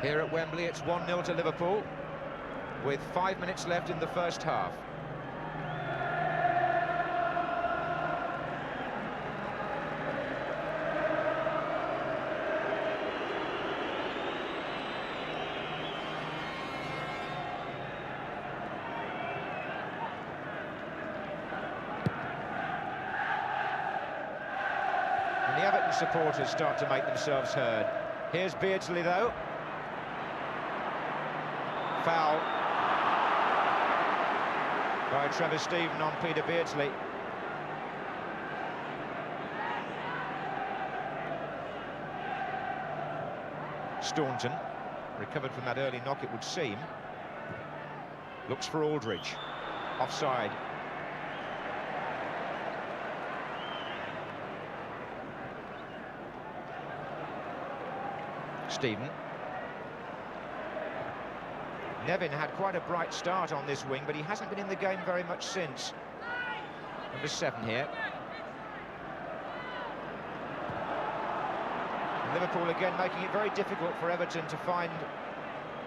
A: Here at Wembley, it's 1-0 to Liverpool, with 5 minutes left in the first half. And the Everton supporters start to make themselves heard. Here's Beardsley, though. Foul by Trevor Steven on Peter Beardsley. Staunton recovered from that early knock, it would seem. Looks for Aldridge. Offside. Steven. Nevin had quite a bright start on this wing, but he hasn't been in the game very much since. Number 7 here. And Liverpool again making it very difficult for Everton to find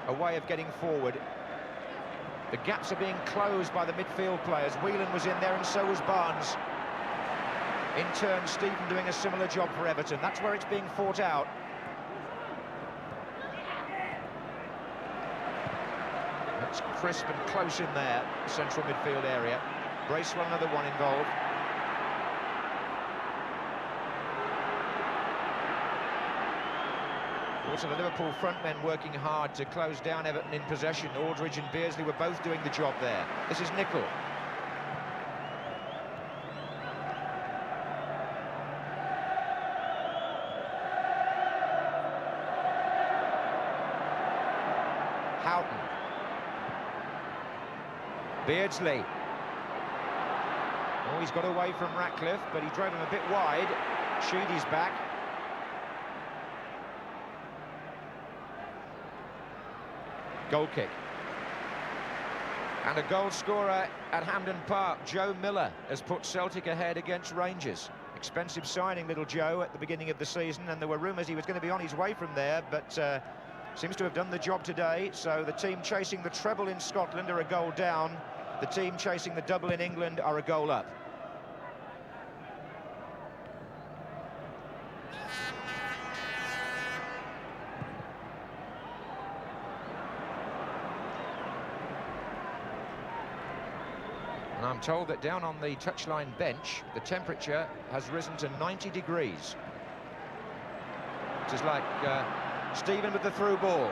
A: a way of getting forward. The gaps are being closed by the midfield players. Whelan was in there and so was Barnes. In turn, Steven doing a similar job for Everton. That's where it's being fought out. It's crisp and close in there, central midfield area. Bracewell, another one involved. Also the Liverpool front men working hard to close down Everton in possession. Aldridge and Beardsley were both doing the job there. This is Nicol. Houghton. Beardsley. Oh, he's got away from Ratcliffe, but he drove him a bit wide. Sheedy's back. Goal kick. And a goal scorer at Hampden Park. Joe Miller has put Celtic ahead against Rangers. Expensive signing, little Joe, at the beginning of the season, and there were rumours he was going to be on his way from there, but seems to have done the job today. So the team chasing the treble in Scotland are a goal down. The team chasing the double in England are a goal up. And I'm told that down on the touchline bench, the temperature has risen to 90 degrees. Which is like Steven with the through ball.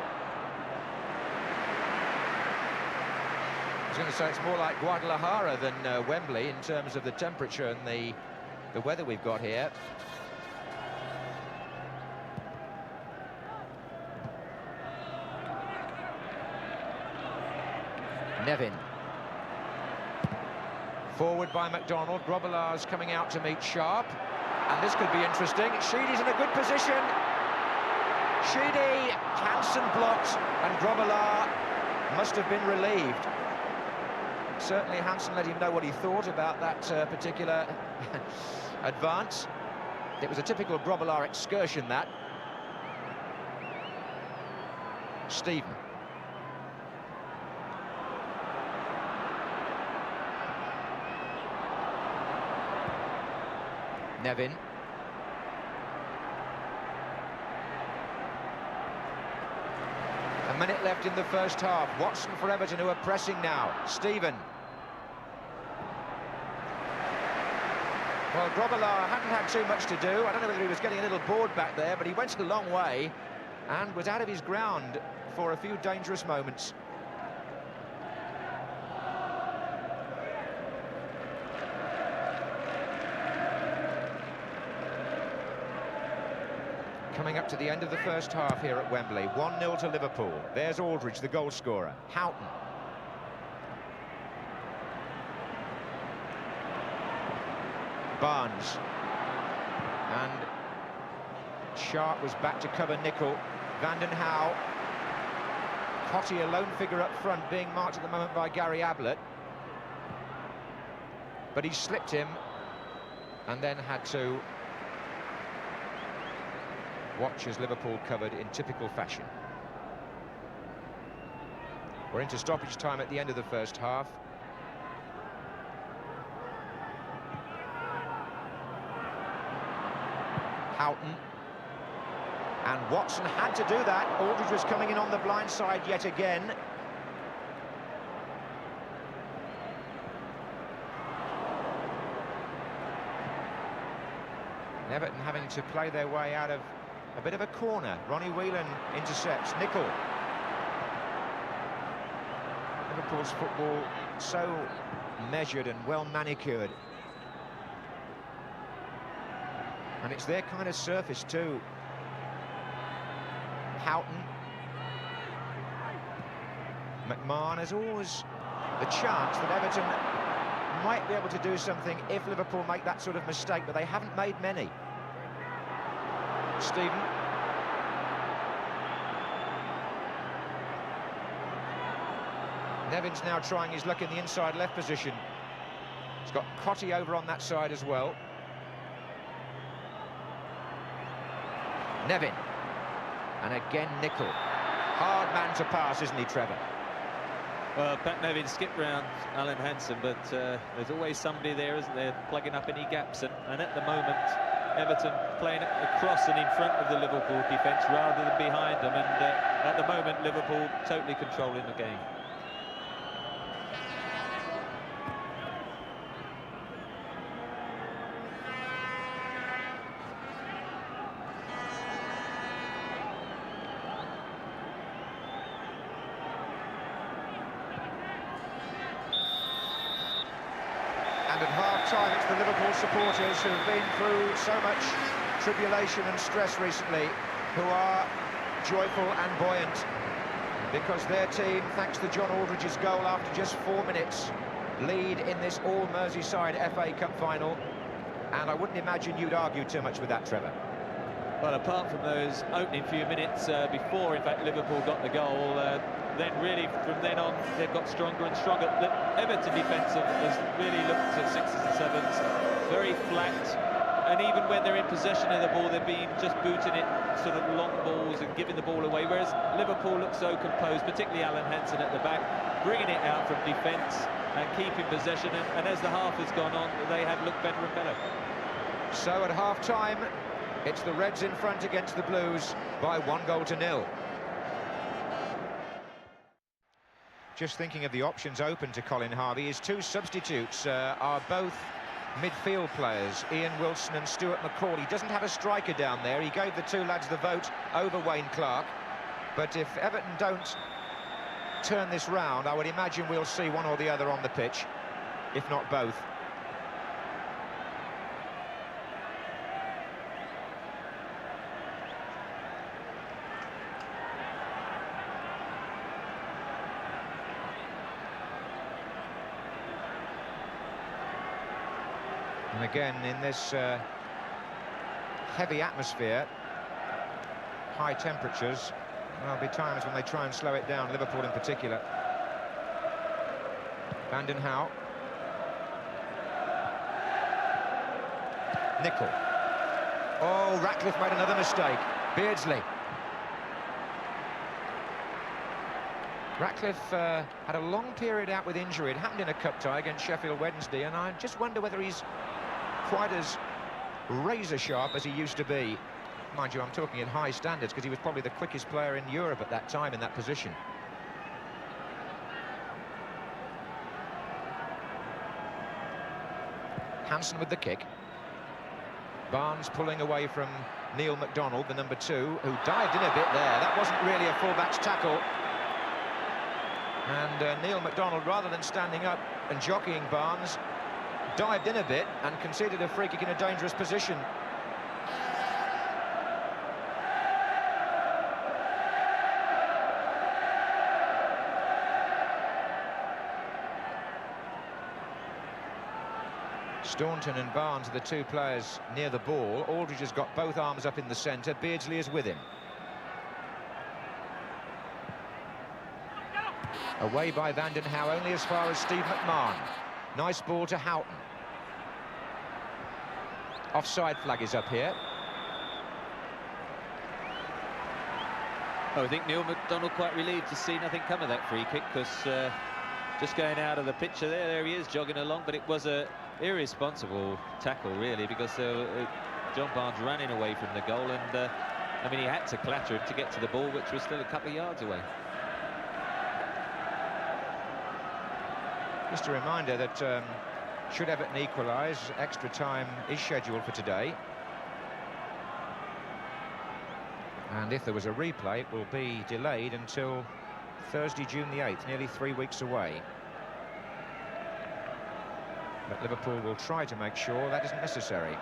A: I was going to say it's more like Guadalajara than Wembley in terms of the temperature and the weather we've got here. Nevin. Forward by McDonald. Grobbelaar's coming out to meet Sharp. And this could be interesting. Sheedy's in a good position. Sheedy, Hansen blocked, and Grobbelaar must have been relieved. Certainly Hansen let him know what he thought about that particular advance. It was a typical Grobbelaar excursion, that. Steven. Nevin. A minute left in the first half. Watson for Everton, who are pressing now. Steven. Well, Grobbelaar hadn't had too much to do. I don't know whether he was getting a little bored back there, but he went a long way and was out of his ground for a few dangerous moments. Coming up to the end of the first half here at Wembley, 1-0 to Liverpool. There's Aldridge, the goal scorer. Houghton. Barnes. And Sharp was back to cover Nicol. Van den Hauwe. Cottee, a lone figure up front, being marked at the moment by Gary Ablett. But he slipped him and then had to watch as Liverpool covered in typical fashion. We're into stoppage time at the end of the first half. Houghton. And Watson had to do that. Aldridge was coming in on the blind side yet again. Everton having to play their way out of a bit of a corner. Ronnie Whelan intercepts. Nicol. Liverpool's football so measured and well manicured. And it's their kind of surface too. Houghton. McMahon. Has always the chance that Everton might be able to do something if Liverpool make that sort of mistake, but they haven't made many. Stephen. Nevin's now trying his luck in the inside left position. He's got Cottee over on that side as well. Nevin. And again Nicol. Hard man to pass, isn't he, Trevor?
B: Well, Pat Nevin skipped round Alan Hansen, but there's always somebody there, isn't there, plugging up any gaps. And at the moment, Everton playing across and in front of the Liverpool defence rather than behind them. And at the moment, Liverpool totally controlling the game.
A: And at half-time, it's the Liverpool supporters who've been through so much tribulation and stress recently, who are joyful and buoyant, because their team, thanks to John Aldridge's goal after just 4 minutes, lead in this all-Merseyside FA Cup final. And I wouldn't imagine you'd argue too much with that, Trevor.
B: Well, apart from those opening few minutes before, in fact, Liverpool got the goal, then really from then on they've got stronger and stronger. The Everton defence has really looked at sixes and sevens, very flat, and even when they're in possession of the ball, they've been just booting it sort of long balls and giving the ball away, whereas Liverpool look so composed, particularly Alan Hansen at the back, bringing it out from defence and keeping possession, and as the half has gone on, they have looked better and better.
A: So at half-time, it's the Reds in front against the Blues by 1-0. Just thinking of the options open to Colin Harvey, his two substitutes are both midfield players, Ian Wilson and Stuart McCall. He doesn't have a striker down there. He gave the two lads the vote over Wayne Clark. But if Everton don't turn this round, I would imagine we'll see one or the other on the pitch, if not both. And again, in this heavy atmosphere, high temperatures, there'll be times when they try and slow it down, Liverpool in particular. Van den Hauwe. Nicol. Oh, Ratcliffe made another mistake. Beardsley. Ratcliffe had a long period out with injury. It happened in a cup tie against Sheffield Wednesday, and I just wonder whether he's quite as razor-sharp as he used to be. Mind you, I'm talking at high standards, because he was probably the quickest player in Europe at that time in that position. Hansen with the kick. Barnes pulling away from Neil McDonald, the number 2, who dived in a bit there. That wasn't really a full-back's tackle. And Neil McDonald, rather than standing up and jockeying Barnes, dived in a bit and conceded a free kick in a dangerous position. Staunton and Barnes are the two players near the ball. Aldridge has got both arms up in the centre. Beardsley is with him. Away by Vanden Houw, only as far as Steve McMahon. Nice ball to Houghton. Offside flag is up here.
B: Oh, I think Neil McDonald quite relieved to see nothing come of that free kick, because just going out of the picture there he is jogging along, but it was a irresponsible tackle really, because John Barnes running away from the goal, and I mean, he had to clatter him to get to the ball, which was still a couple of yards away.
A: Just a reminder that should Everton equalise, extra time is scheduled for today. And if there was a replay, it will be delayed until Thursday, June the 8th, nearly 3 weeks away. But Liverpool will try to make sure that isn't necessary.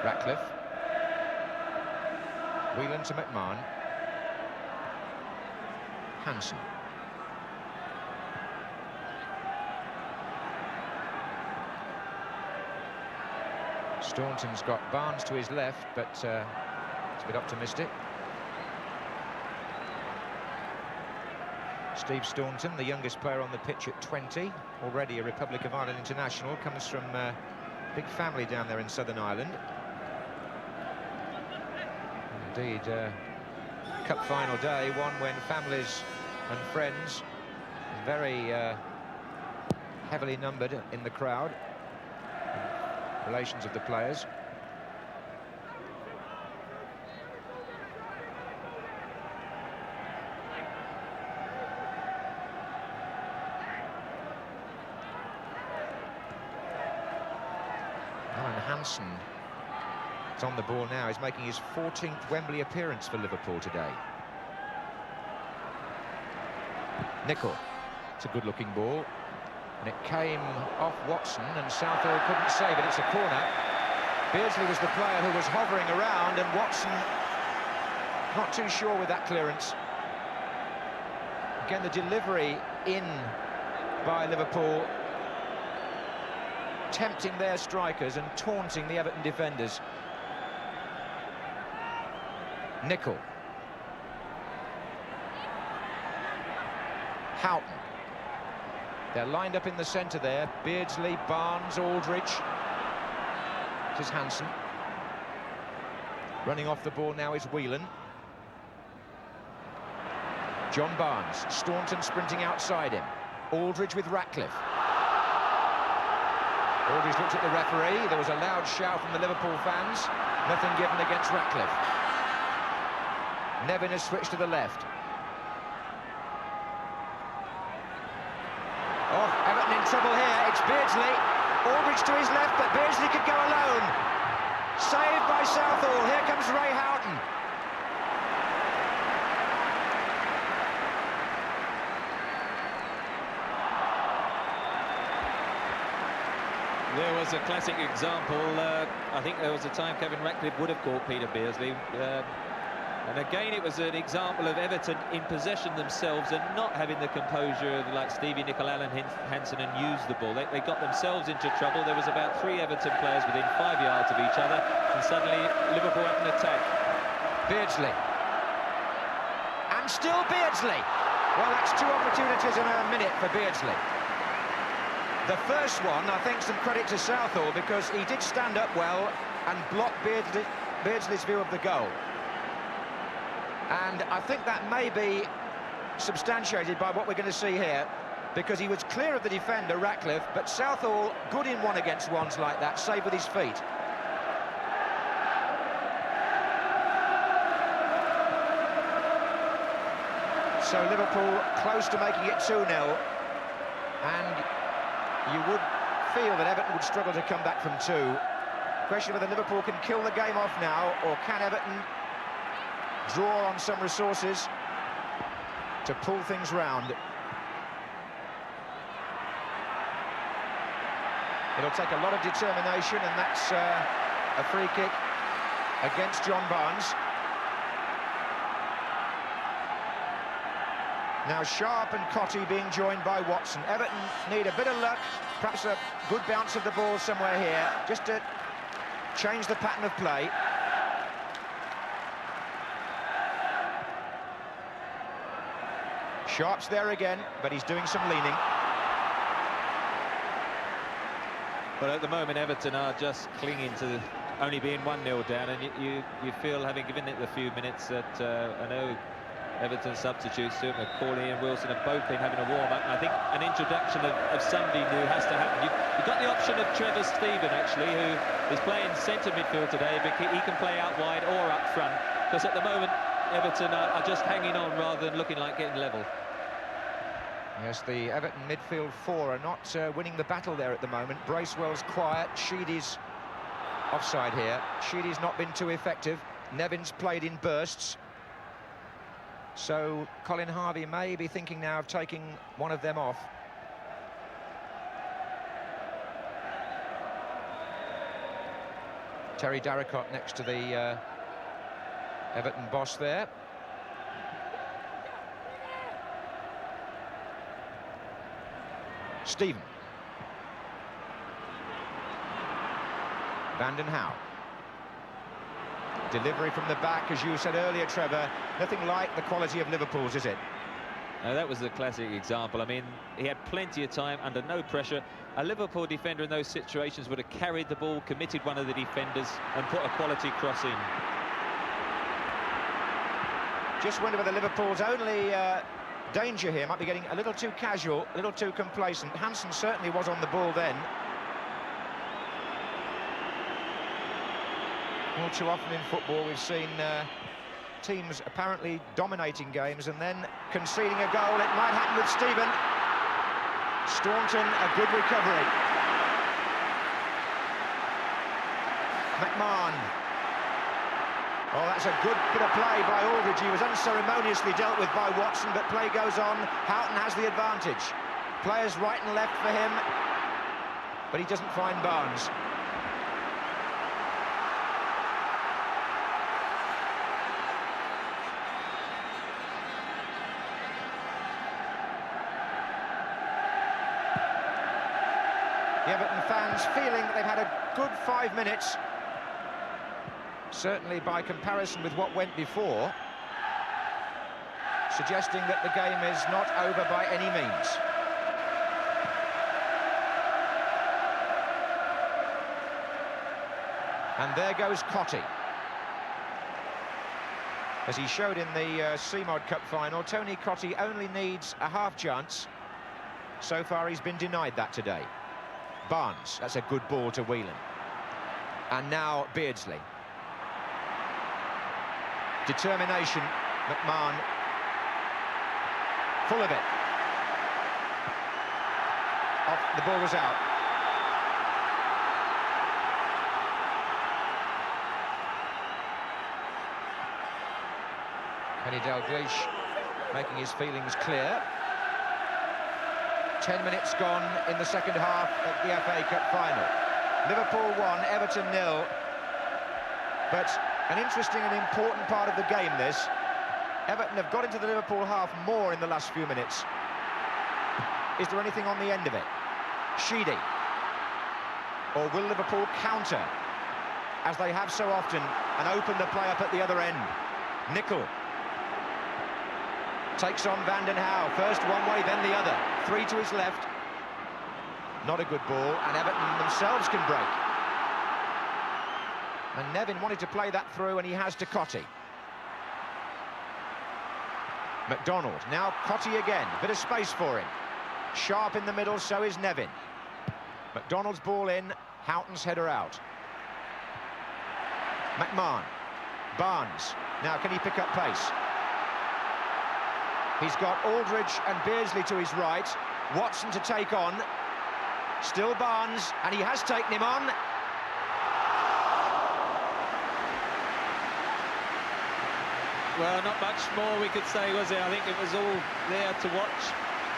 A: Ratcliffe. Whelan to McMahon. Hansen. Staunton's got Barnes to his left, but it's a bit optimistic. Steve Staunton, the youngest player on the pitch at 20, already a Republic of Ireland international, comes from a big family down there in Southern Ireland. Indeed, cup final day, one when families and friends, very heavily numbered in the crowd, relations of the players. Hansen is on the ball now. He's making his 14th Wembley appearance for Liverpool today. Nicol. It's a good-looking ball. And it came off Watson, and Southall couldn't save it. It's a corner. Beardsley was the player who was hovering around, and Watson not too sure with that clearance. Again, the delivery in by Liverpool, tempting their strikers and taunting the Everton defenders. Nicol. Houghton. They're lined up in the centre there. Beardsley, Barnes, Aldridge. This is Hansen. Running off the ball now is Whelan. John Barnes. Staunton sprinting outside him. Aldridge with Ratcliffe. Aldridge looked at the referee. There was a loud shout from the Liverpool fans. Nothing given against Ratcliffe. Nevin has switched to the left. Oh, Everton in trouble here. It's Beardsley. Aldridge to his left, but Beardsley could go alone. Saved by Southall. Here comes Ray Houghton.
B: There was a classic example. I think there was a time Kevin Ratcliffe would have caught Peter Beardsley. And again, it was an example of Everton in possession themselves and not having the composure of like Stevie Nicol, Alan Hansen, and use the ball. They got themselves into trouble. There was about 3 Everton players within 5 yards of each other, and suddenly Liverpool had an attack.
A: Beardsley. And still Beardsley. Well, that's 2 opportunities in a minute for Beardsley. The first one, I think, some credit to Southall, because he did stand up well and block Beardsley's view of the goal. And I think that may be substantiated by what we're going to see here, because he was clear of the defender, Ratcliffe, but Southall, good in 1-against-1s like that, save with his feet. So Liverpool close to making it 2-0, and you would feel that Everton would struggle to come back from 2. Question whether Liverpool can kill the game off now, or can Everton draw on some resources to pull things round. It'll take a lot of determination, and that's a free kick against John Barnes. Now Sharp and Cottee being joined by Watson. Everton need a bit of luck, perhaps a good bounce of the ball somewhere here, just to change the pattern of play. Sharp's there again, but he's doing some leaning.
B: Well, at the moment, Everton are just clinging to only being 1-0 down, and you feel, having given it a few minutes, that I know Everton substitutes, Stuart McCall and Wilson, have both been having a warm-up. I think an introduction of somebody new has to happen. You've got the option of Trevor Stephen, actually, who is playing centre midfield today, but he can play out wide or up front, because at the moment, Everton are just hanging on rather than looking like getting level.
A: Yes, the Everton midfield four are not winning the battle there at the moment. Bracewell's quiet, Sheedy's offside here. Sheedy's not been too effective. Nevin's played in bursts. So Colin Harvey may be thinking now of taking one of them off. Terry Darracott next to the Everton boss there. Stephen. Vanden Hauwe. Delivery from the back, as you said earlier, Trevor. Nothing like the quality of Liverpool's, is it?
B: That was a classic example. I mean, he had plenty of time under no pressure. A Liverpool defender in those situations would have carried the ball, committed one of the defenders, and put a quality cross in.
A: Just wonder whether Liverpool's only danger here might be getting a little too casual, a little too complacent. Hansen certainly was on the ball then. All too often in football we've seen teams apparently dominating games and then conceding a goal. It might happen with Stephen. Staunton, a good recovery. McMahon. Oh, that's a good bit of play by Aldridge. He was unceremoniously dealt with by Watson, but play goes on. Houghton has the advantage. Players right and left for him, but he doesn't find Barnes. The Everton fans feeling that they've had a good 5 minutes, certainly by comparison with what went before, suggesting that the game is not over by any means. And there goes Cottee. As he showed in the CMOD Cup final, Tony Cottee only needs a half chance. So far he's been denied that today. Barnes, that's a good ball to Whelan. And now Beardsley. Determination, McMahon. Full of it. The ball was out. Kenny Dalglish making his feelings clear. 10 minutes gone in the second half of the FA Cup final. Liverpool 1, Everton 0. But an interesting and important part of the game, this. Everton have got into the Liverpool half more in the last few minutes. Is there anything on the end of it? Sheedy. Or will Liverpool counter, as they have so often, and open the play up at the other end? Nicol takes on Vanden Hauwe. First one way, then the other. Three to his left. Not a good ball, and Everton themselves can break. And Nevin wanted to play that through, and he has to Cottee. McDonald, now Cottee again. Bit of space for him. Sharp in the middle, so is Nevin. McDonald's ball in, Houghton's header out. McMahon. Barnes. Now can he pick up pace? He's got Aldridge and Beardsley to his right. Watson to take on. Still Barnes, and he has taken him on.
B: Well, not much more we could say, was there? I think it was all there to watch.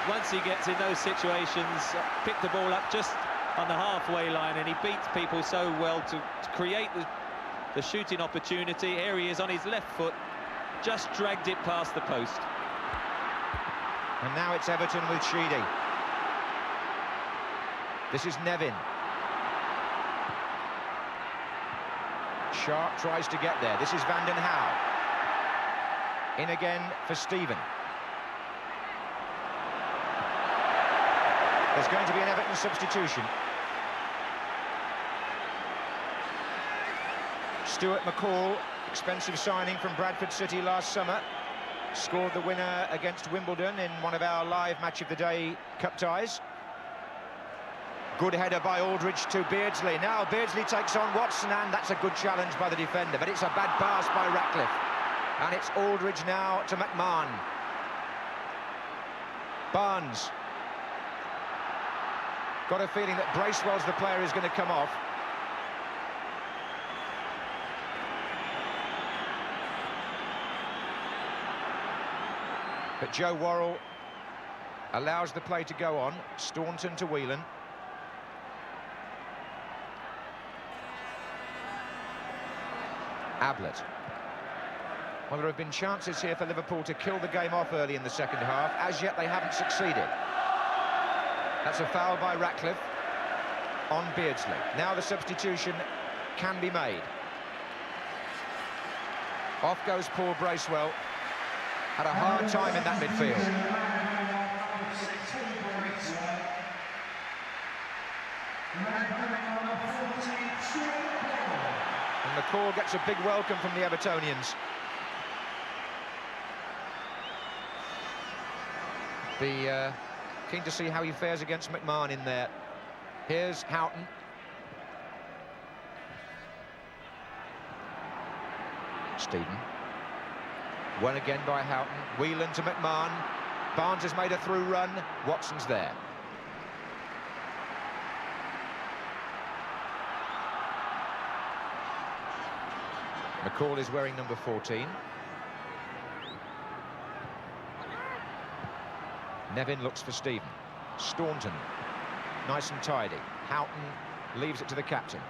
B: Once he gets in those situations, pick the ball up just on the halfway line, and he beats people so well to create the shooting opportunity. Here he is on his left foot, just dragged it past the post.
A: And now it's Everton with Sheedy. This is Nevin. Sharp tries to get there. This is Van den Hauwe. In again for Stephen. There's going to be an Everton substitution. Stuart McCall, expensive signing from Bradford City last summer, scored the winner against Wimbledon in one of our live Match of the Day cup ties. Good header by Aldridge to Beardsley. Now Beardsley takes on Watson, and that's a good challenge by the defender, but it's a bad pass by Ratcliffe. And it's Aldridge now to McMahon. Barnes. Got a feeling that Bracewell's the player who's going to come off. But Joe Worrell allows the play to go on. Staunton to Whelan. Ablett. Well, there have been chances here for Liverpool to kill the game off early in the second half. As yet, they haven't succeeded. That's a foul by Ratcliffe on Beardsley. Now the substitution can be made. Off goes Paul Bracewell. Had a hard time in that midfield. And McCall gets a big welcome from the Evertonians. Be keen to see how he fares against McMahon in there. Here's Houghton. Stephen. Won again by Houghton. Whelan to McMahon. Barnes has made a through run. Watson's there. McCall is wearing number 14. Nevin looks for Stephen. Staunton, nice and tidy. Houghton leaves it to the captain.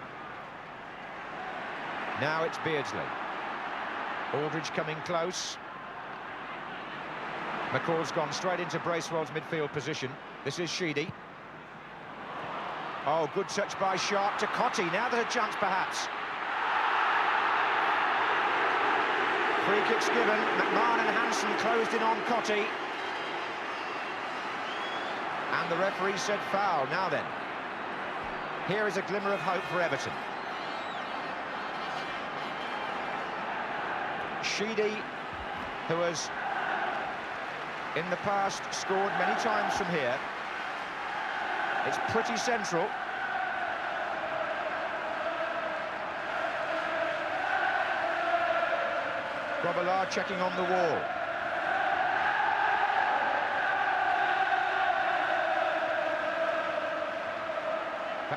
A: Now it's Beardsley. Aldridge coming close. McCall's gone straight into Bracewell's midfield position. This is Sheedy. Oh, good touch by Sharp to Cottee. Now there's a chance, perhaps. Free kick's given. McMahon and Hansen closed in on Cottee. And the referee said foul. Now then, here is a glimmer of hope for Everton. Sheedy, who has in the past scored many times from here. It's pretty central. Grobbelaar checking on the wall.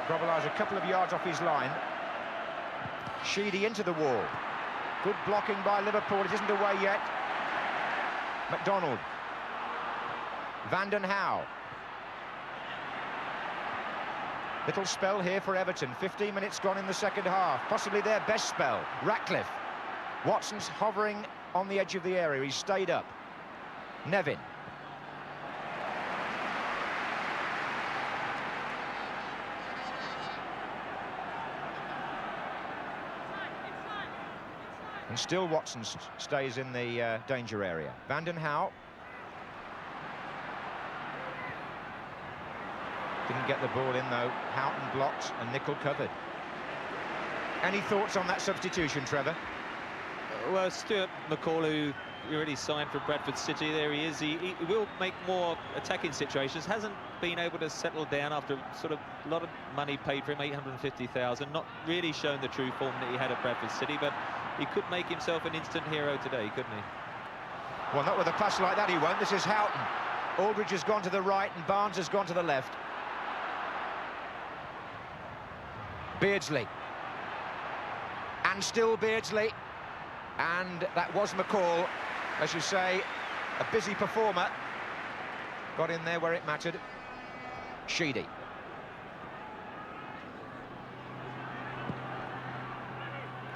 A: Grobbelaar's a couple of yards off his line. Sheedy into the wall. Good blocking by Liverpool. It isn't away yet. McDonald. Van den Hauwe. Little spell here for Everton. 15 minutes gone in the second half. Possibly their best spell. Ratcliffe. Watson's hovering on the edge of the area. He's stayed up. Nevin. And still Watson stays in the danger area. Van den Hauwe. Didn't get the ball in, though. Houghton blocked and Nicol covered. Any thoughts on that substitution, Trevor?
B: Well, Stuart McCall, who already signed for Bradford City, there he is. He will make more attacking situations. Hasn't been able to settle down after sort of a lot of money paid for him, 850,000. Not really shown the true form that he had at Bradford City, but he could make himself an instant hero today, couldn't he?
A: Well, not with a pass like that, he won't. This is Houghton. Aldridge has gone to the right and Barnes has gone to the left. Beardsley. And still Beardsley. And that was McCall, as you say, a busy performer. Got in there where it mattered. Sheedy.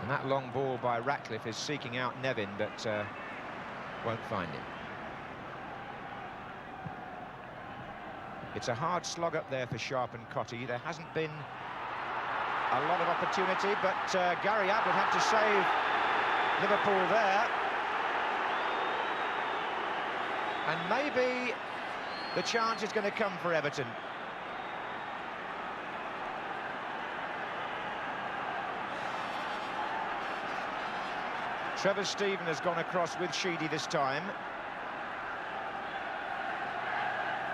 A: And that long ball by Ratcliffe is seeking out Nevin, but won't find him. It's a hard slog up there for Sharp and Cottee. There hasn't been a lot of opportunity, but Gary Abt would have to save Liverpool there. And maybe the chance is going to come for Everton. Trevor Steven has gone across with Sheedy this time.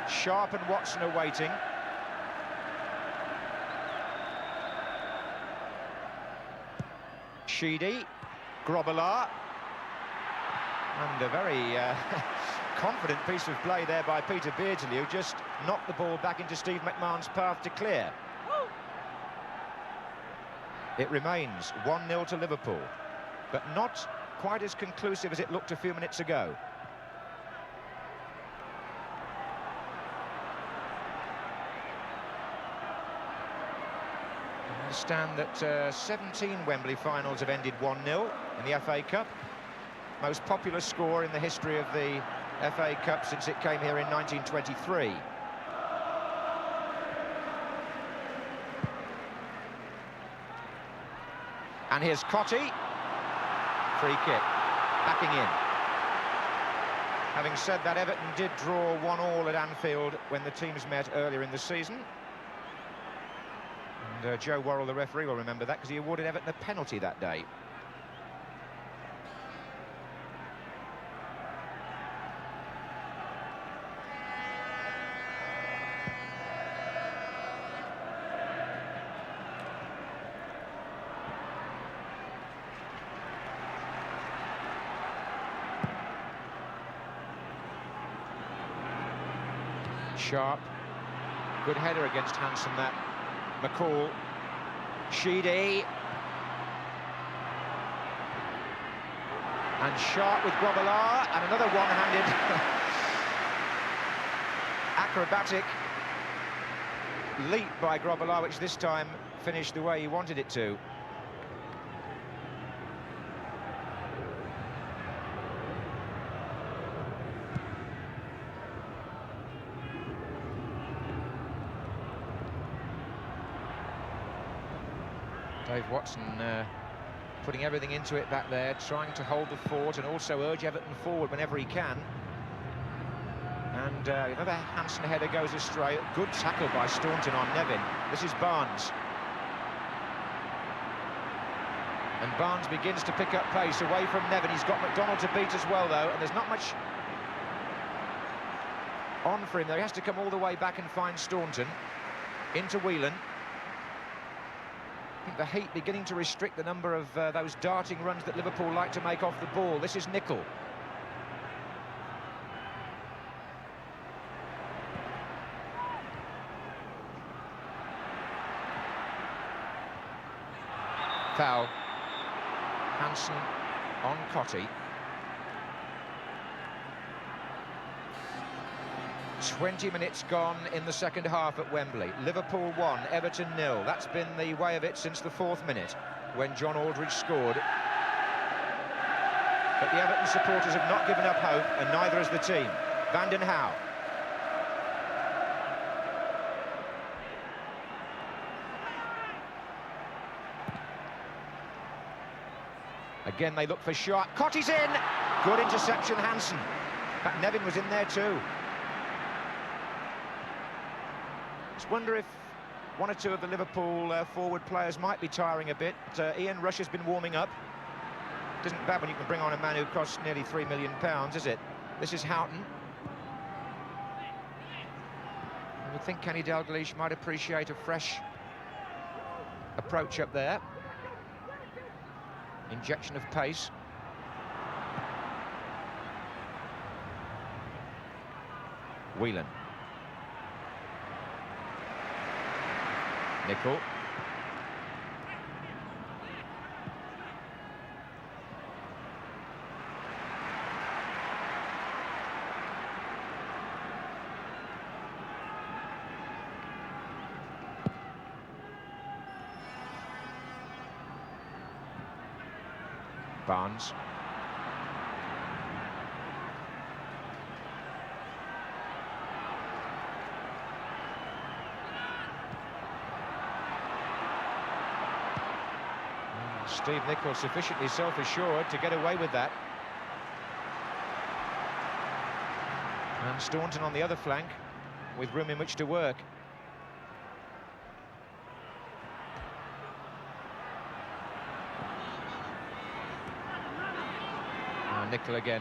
A: Sharp and Watson are waiting. Sheedy, Grobbelaar, and a very confident piece of play there by Peter Beardsley, who just knocked the ball back into Steve McMahon's path to clear. It remains 1-0 to Liverpool, but not quite as conclusive as it looked a few minutes ago. I understand that 17 Wembley finals have ended 1-0 in the FA Cup. Most popular score in the history of the FA Cup since it came here in 1923. And here's Cottee. Free kick, backing in. Having said that, Everton did draw 1-1 at Anfield when the teams met earlier in the season. And Joe Worrell, the referee, will remember that because he awarded Everton a penalty that day. Sharp, good header against Hansen, that. McCall, Sheedy, and Sharp with Grobbelaar, and another one-handed acrobatic leap by Grobbelaar, which this time finished the way he wanted it to. Dave Watson putting everything into it back there, trying to hold the fort and also urge Everton forward whenever he can. And another Hansen header goes astray. Good tackle by Staunton on Nevin. This is Barnes. And Barnes begins to pick up pace away from Nevin. He's got McDonald to beat as well, though, and there's not much on for him there. He has to come all the way back and find Staunton into Whelan. I think the heat beginning to restrict the number of those darting runs that Liverpool like to make off the ball. This is Nicol. Foul. Hansen on Cottee. 20 minutes gone in the second half at Wembley. Liverpool 1, Everton 0. That's been the way of it since the 4th minute, when John Aldridge scored. But the Everton supporters have not given up hope, and neither has the team. Van den Hauwe. Again, they look for Sharp. Cottee's in! Good interception, Hansen. In fact, Nevin was in there too. Just wonder if one or two of the Liverpool forward players might be tiring a bit. Ian Rush has been warming up. It isn't bad when you can bring on a man who costs nearly £3 million, is it? This is Houghton. I would think Kenny Dalglish might appreciate a fresh approach up there. Injection of pace. Whelan. Nicol. Barnes. Steve Nicol sufficiently self-assured to get away with that. And Staunton on the other flank with room in which to work. Nicol again.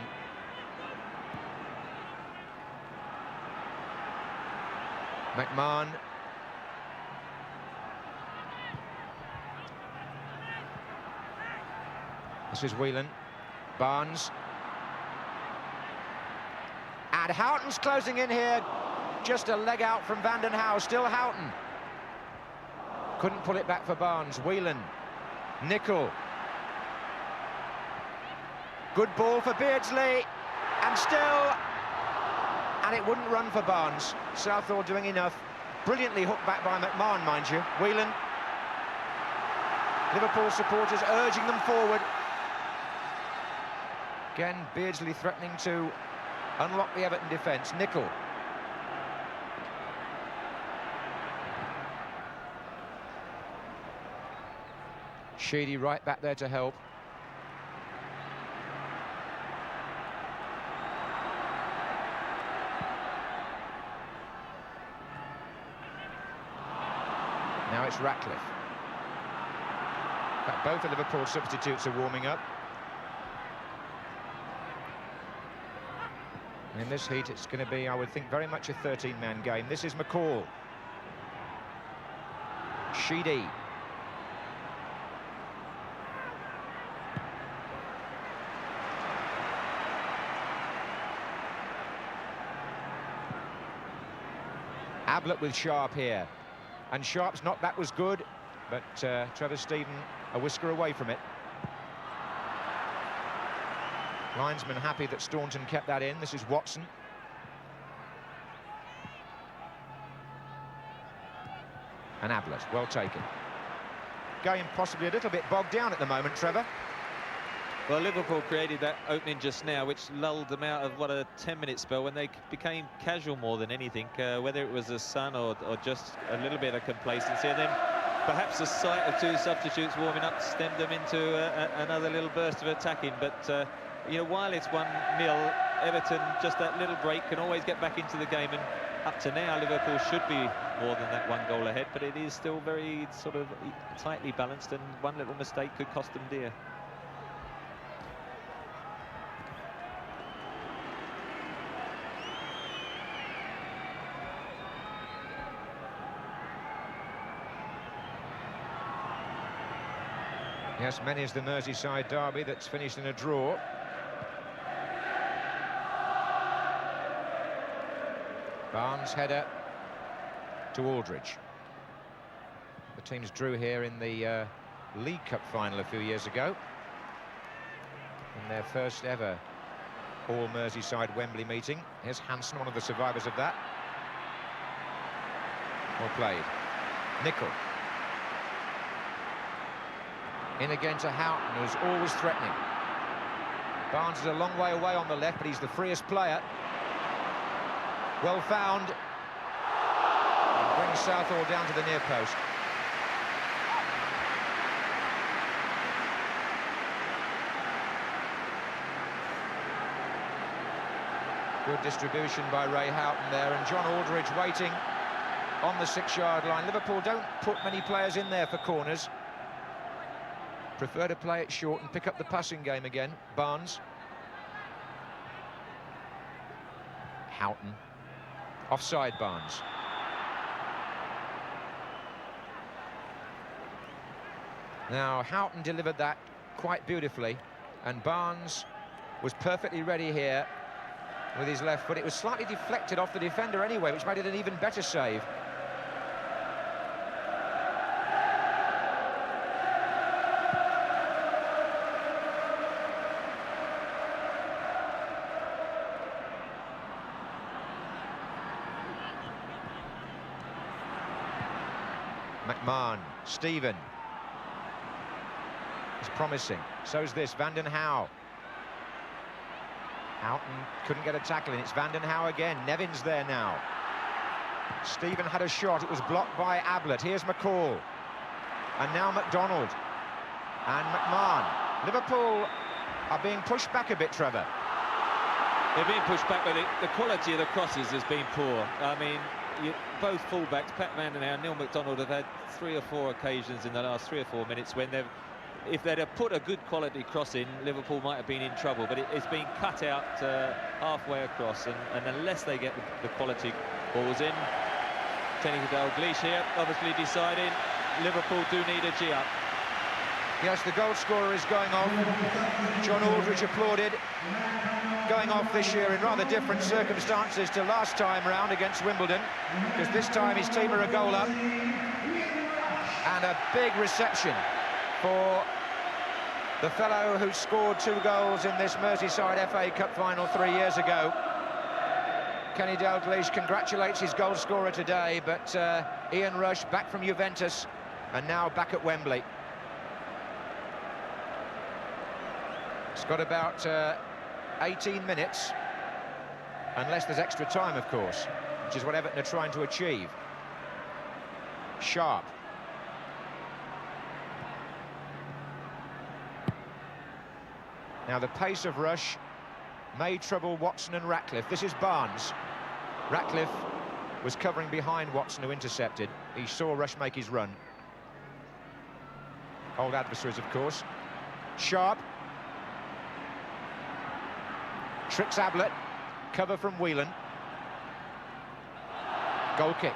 A: McMahon. This is Whelan. Barnes. And Houghton's closing in here. Just a leg out from Vanden Hauwe. Still Houghton. Couldn't pull it back for Barnes. Whelan. Nicol. Good ball for Beardsley, and still, and it wouldn't run for Barnes. Southall doing enough. Brilliantly hooked back by McMahon, mind you. Whelan. Liverpool supporters urging them forward. Again, Beardsley threatening to unlock the Everton defence. Nicol. Sheedy right back there to help. Now it's Ratcliffe. In fact, both the Liverpool substitutes are warming up. And in this heat, it's going to be, I would think, very much a 13-man game. This is McCall. Sheedy. Ablett with Sharp here. And Sharp's knockback was good, but Trevor Steven a whisker away from it. Linesman happy that Staunton kept that in. This is Watson. And Ablett, well taken. Game possibly a little bit bogged down at the moment, Trevor.
B: Well, Liverpool created that opening just now, which lulled them out of, what, a 10-minute spell when they became casual more than anything, whether it was the sun or just a little bit of complacency. And then perhaps the sight of two substitutes warming up stemmed them into another little burst of attacking. But, you know, while it's 1-0, Everton, just that little break, can always get back into the game. And up to now, Liverpool should be more than that one goal ahead, but it is still very sort of tightly balanced, and one little mistake could cost them dear.
A: Yes, many is the Merseyside Derby that's finished in a draw. Barnes' header to Aldridge. The teams drew here in the League Cup final a few years ago. In their first ever all-Merseyside Wembley meeting. Here's Hansen, one of the survivors of that. Well played. Nicol. In again to Houghton, who's always threatening. Barnes is a long way away on the left, but he's the freest player. Well found. And brings Southall down to the near post. Good distribution by Ray Houghton there, and John Aldridge waiting on the 6-yard line. Liverpool don't put many players in there for corners. Prefer to play it short and pick up the passing game again. Barnes. Houghton. Offside, Barnes. Now, Houghton delivered that quite beautifully, and Barnes was perfectly ready here with his left foot. It was slightly deflected off the defender anyway, which made it an even better save. McMahon, Steven. It's promising. So's this, Vanden Hauwe. Houghton couldn't get a tackle in. It's Vanden Hauwe again. Nevin's there now. Steven had a shot. It was blocked by Ablett. Here's McCall. And now McDonald. And McMahon. Liverpool are being pushed back a bit, Trevor.
B: They're being pushed back, but the quality of the crosses has been poor. I mean, both fullbacks, Pat Van and Neil McDonald, have had 3 or 4 occasions in the last 3 or 4 minutes when if they'd have put a good quality cross in, Liverpool might have been in trouble, but it's been cut out halfway across, and unless they get the quality balls in, Kenny Dalglish here obviously deciding Liverpool do need a G-up.
A: Yes, the goal scorer is going off. John Aldridge applauded. Going off this year in rather different circumstances to last time round against Wimbledon, because this time his team are a goal up. And a big reception for the fellow who scored 2 goals in this Merseyside FA Cup final 3 years ago. Kenny Dalglish congratulates his goal scorer today, but Ian Rush back from Juventus and now back at Wembley. It's got about 18 minutes, unless there's extra time, of course, which is what Everton are trying to achieve. Sharp. Now the pace of Rush may trouble Watson and Ratcliffe. This is Barnes. Ratcliffe was covering behind Watson, who intercepted. He saw Rush make his run. Old adversaries, of course. Sharp. Tricks Ablett, cover from Whelan. Goal kick.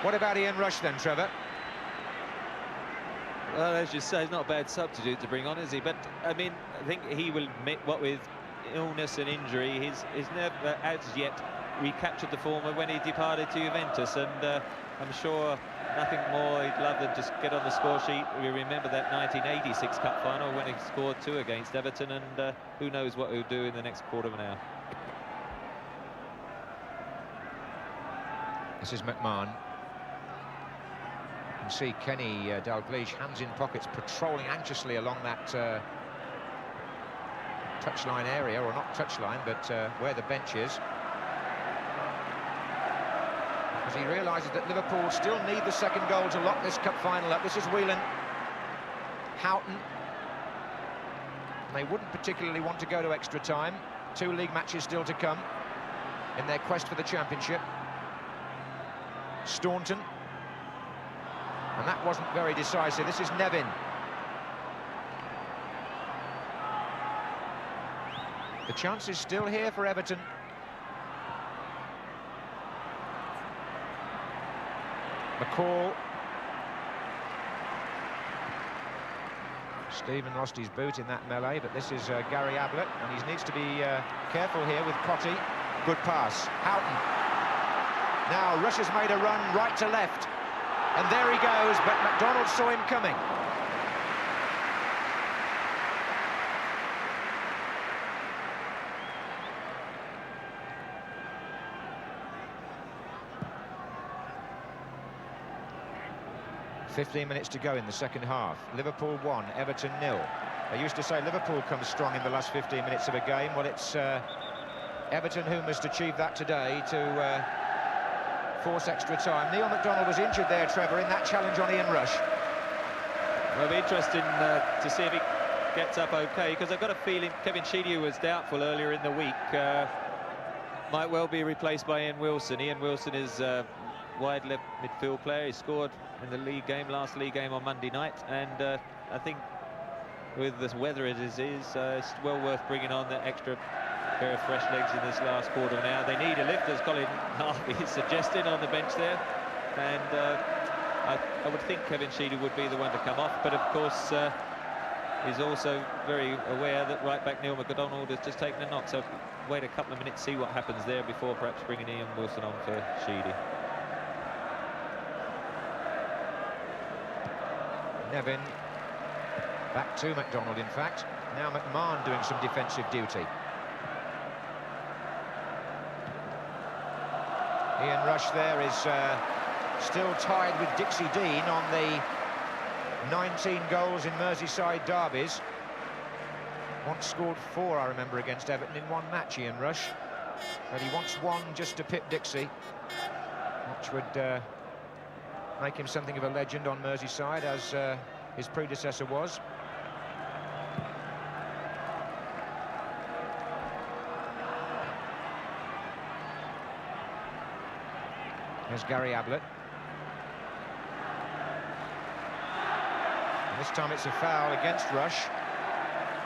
A: What about Ian Rush then, Trevor?
B: Well, as you say, he's not a bad substitute to bring on, is he? But, I mean, I think he will admit, what with illness and injury, he's never as yet recaptured the form of when he departed to Juventus, and I'm sure nothing more he'd love than just get on the score sheet. We remember that 1986 Cup final when he scored 2 against Everton, and who knows what he'll do in the next quarter of an hour.
A: This is McMahon. You can see Kenny Dalglish, hands in pockets, patrolling anxiously along that touchline area, or not touchline, but where the bench is. As he realises that Liverpool still need the second goal to lock this cup final up. This is Whelan. Houghton. And they wouldn't particularly want to go to extra time. 2 league matches still to come in their quest for the championship. Staunton. And that wasn't very decisive. This is Nevin. The chance is still here for Everton. McCall. Stephen lost his boot in that melee, but this is Gary Ablett, and he needs to be careful here with Cottee. Good pass. Houghton. Now Rush has made a run right to left, and there he goes, but McDonald saw him coming. .15 minutes to go in the second half. Liverpool 1, Everton 0. They used to say Liverpool comes strong in the last 15 minutes of a game. Well, it's Everton who must achieve that today to force extra time. Neil McDonald was injured there, Trevor, in that challenge on Ian Rush.
B: Well, it'll be interesting to see if he gets up okay, because I've got a feeling Kevin Sheedy, who was doubtful earlier in the week, might well be replaced by Ian Wilson. Ian Wilson is wide left midfield player. He scored in the league game, last league game on Monday night, and I think with the weather it is, it's well worth bringing on the extra pair of fresh legs in this last quarter of an hour. They need a lift, as Colin Harvey is suggesting on the bench there, and I would think Kevin Sheedy would be the one to come off, but of course he's also very aware that right back Neil McDonald has just taken a knock, so wait a couple of minutes, see what happens there before perhaps bringing Ian Wilson on for Sheedy.
A: Nevin back to McDonald, in fact. Now McMahon doing some defensive duty. Ian Rush there is still tied with Dixie Dean on the 19 goals in Merseyside derbies. Once scored 4, I remember, against Everton in one match, Ian Rush. But he wants one just to pip Dixie, which would make him something of a legend on Merseyside, as his predecessor was. Here's Gary Ablett. And this time it's a foul against Rush.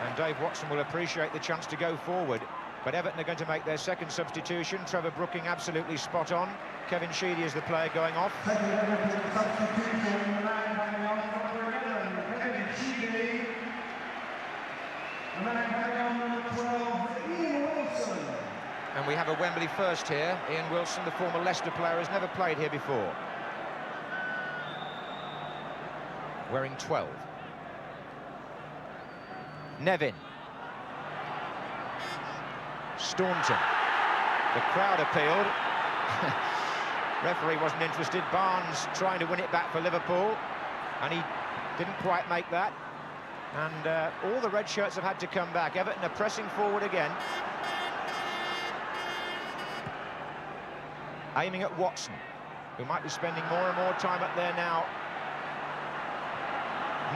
A: And Dave Watson will appreciate the chance to go forward. But Everton are going to make their second substitution. Trevor Brooking absolutely spot on. Kevin Sheedy is the player going off. And we have a Wembley first here. Ian Wilson, the former Leicester player, has never played here before. Wearing 12. Nevin. Staunton. The crowd appealed. Referee wasn't interested. Barnes trying to win it back for Liverpool, and he didn't quite make that. And all the red shirts have had to come back. Everton are pressing forward again. Aiming at Watson, who might be spending more and more time up there now.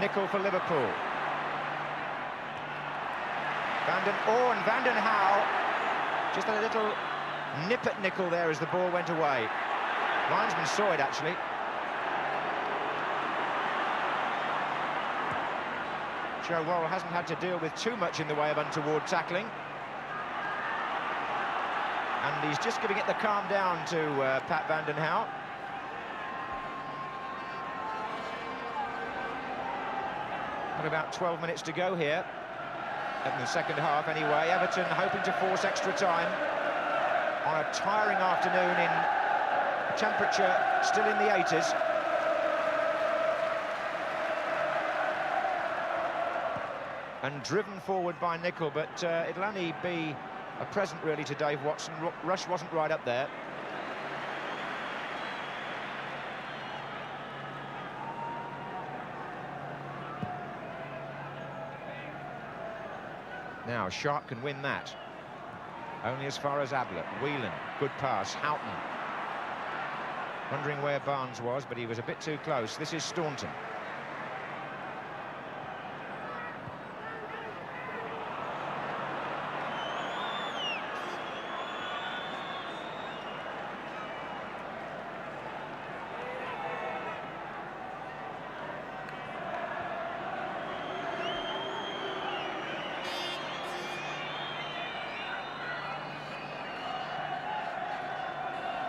A: Nicol for Liverpool. Vanden Hauwe, just a little nip at Nicol there as the ball went away. Linesman saw it, actually. Joe Worrell hasn't had to deal with too much in the way of untoward tackling. And he's just giving it the calm down to Pat Vanden Hauwe. Got about 12 minutes to go here. In the second half anyway. Everton hoping to force extra time on a tiring afternoon in temperature still in the 80s. And driven forward by Nicol, but it'll only be a present really to Dave Watson. Rush wasn't right up there. Now, Sharp can win that. Only as far as Ablett. Whelan, good pass. Houghton. Wondering where Barnes was, but he was a bit too close. This is Staunton.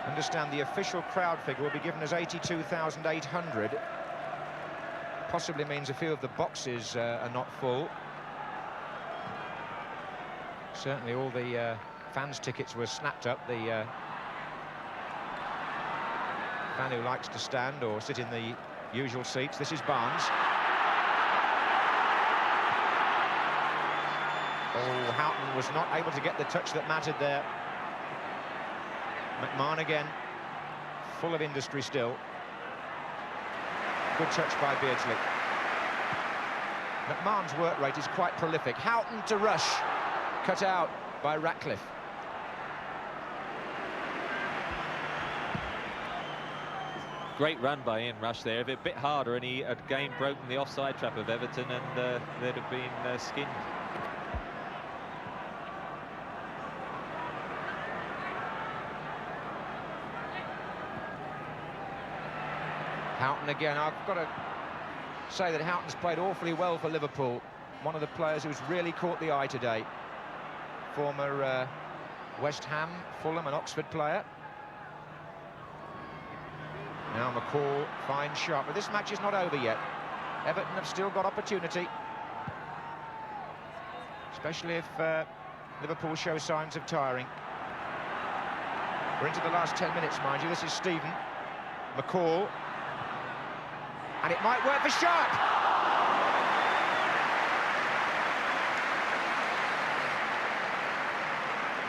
A: Understand the official crowd figure will be given as 82,800. Possibly means a few of the boxes are not full. Certainly all the fans' tickets were snapped up. The fan who likes to stand or sit in the usual seats. This is Barnes. Oh, Houghton was not able to get the touch that mattered there. McMahon again, full of industry still. Good touch by Beardsley. McMahon's work rate is quite prolific. Houghton to Rush, cut out by Ratcliffe.
B: Great run by Ian Rush there. If it a bit harder and he had again broken the offside trap of Everton, and they'd have been skinned.
A: Houghton again. I've got to say that Houghton's played awfully well for Liverpool. One of the players who's really caught the eye today. Former West Ham, Fulham and Oxford player. Now McCall finds Sharp, but this match is not over yet. Everton have still got opportunity. Especially if Liverpool show signs of tiring. We're into the last 10 minutes, mind you. This is Stephen. McCall. And it might work for Sharp.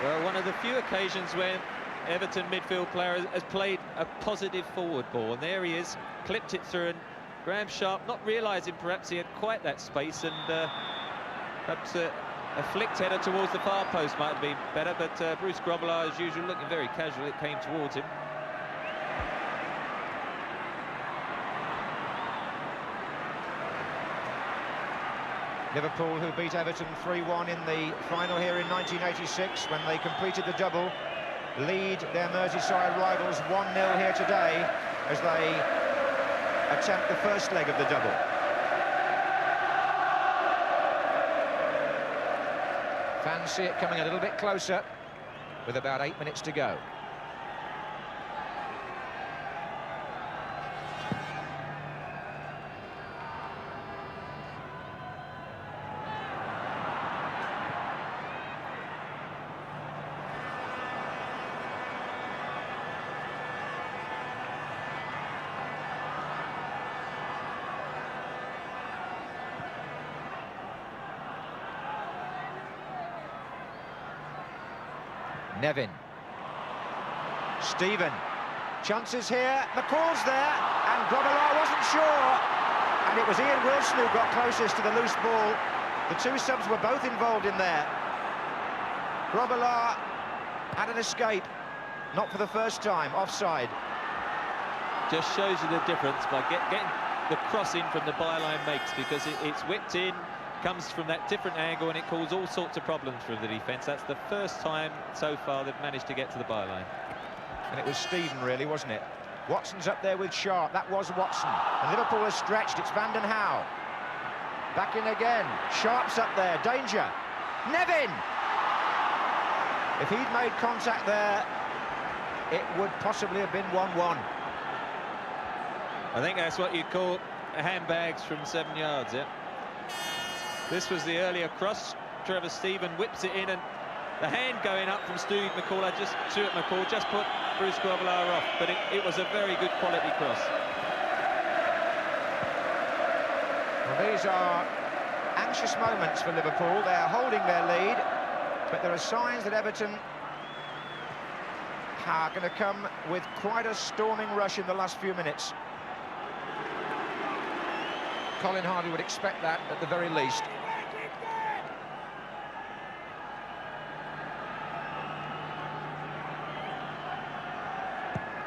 B: Well, one of the few occasions when Everton midfield player has played a positive forward ball, and there he is, clipped it through, and Graeme Sharp, not realising perhaps he had quite that space, and perhaps a flicked header towards the far post might have been better, but Bruce Grobbelaar, as usual, looking very casual. It came towards him.
A: Liverpool, who beat Everton 3-1 in the final here in 1986 when they completed the double, lead their Merseyside rivals 1-0 here today as they attempt the first leg of the double. Fans see it coming a little bit closer with about 8 minutes to go. Nevin. Stephen. Chances here. McCall's there. And Grobbelaar wasn't sure. And it was Ian Wilson who got closest to the loose ball. The two subs were both involved in there. Grobbelaar had an escape. Not for the first time. Offside.
B: Just shows you the difference by getting the cross in from the byline makes, because it's whipped in, comes from that different angle, and it caused all sorts of problems for the defence. That's the first time so far they've managed to get to the byline.
A: And it was Stephen, really, wasn't it? Watson's up there with Sharp. That was Watson. And Liverpool has stretched. It's Van den Hauwe. Back in again. Sharp's up there. Danger. Nevin! If he'd made contact there, it would possibly have been 1-1.
B: I think that's what you call handbags from 7 yards, yeah? This was the earlier cross. Trevor Stephen whips it in, and the hand going up from Stuart McCall just put Bruce Grobbelaar off, but it was a very good quality cross.
A: Well, these are anxious moments for Liverpool. They are holding their lead, but there are signs that Everton are going to come with quite a storming rush in the last few minutes. Colin Hardy would expect that at the very least.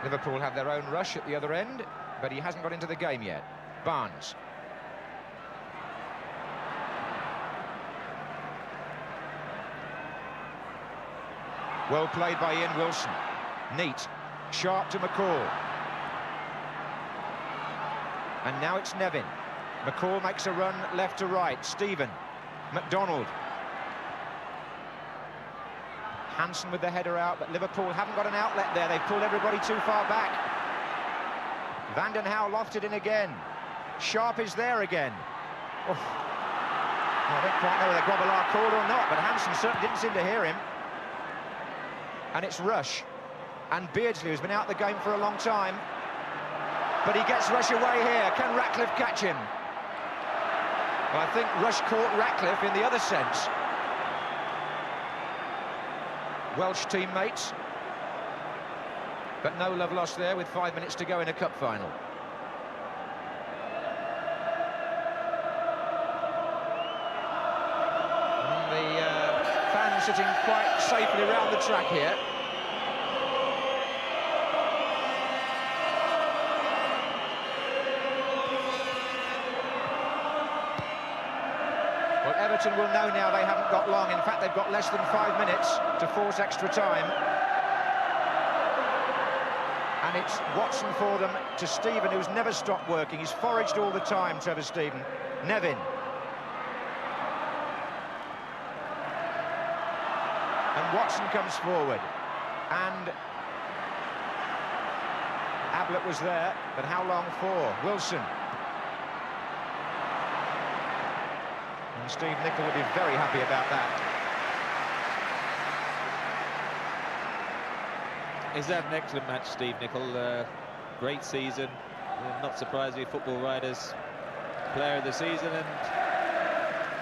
A: Liverpool have their own rush at the other end, but he hasn't got into the game yet. Barnes. Well played by Ian Wilson. Neat. Sharp to McCall. And now it's Nevin. McCall makes a run left to right. Stephen. McDonald. Hansen with the header out, but Liverpool haven't got an outlet there. They've pulled everybody too far back. Van den Hauwe lofted in again. Sharp is there again. Oh. I don't quite know whether Grobbelaar called or not, but Hansen certainly didn't seem to hear him. And it's Rush. And Beardsley, who's been out the game for a long time. But he gets Rush away here. Can Ratcliffe catch him? Well, I think Rush caught Ratcliffe in the other sense. Welsh teammates, but no love lost there with 5 minutes to go in a cup final. And the fans sitting quite safely around the track here. Everton will know now they haven't got long. In fact, they've got less than 5 minutes to force extra time. And it's Watson for them to Stephen, who's never stopped working. He's foraged all the time, Trevor Stephen. Nevin. And Watson comes forward. And Ablett was there, but how long for? Wilson. And Steve Nicol will be very happy about that.
B: He's had an excellent match, Steve Nicol. Great season. Not surprisingly, Football Writers Player of the Season, and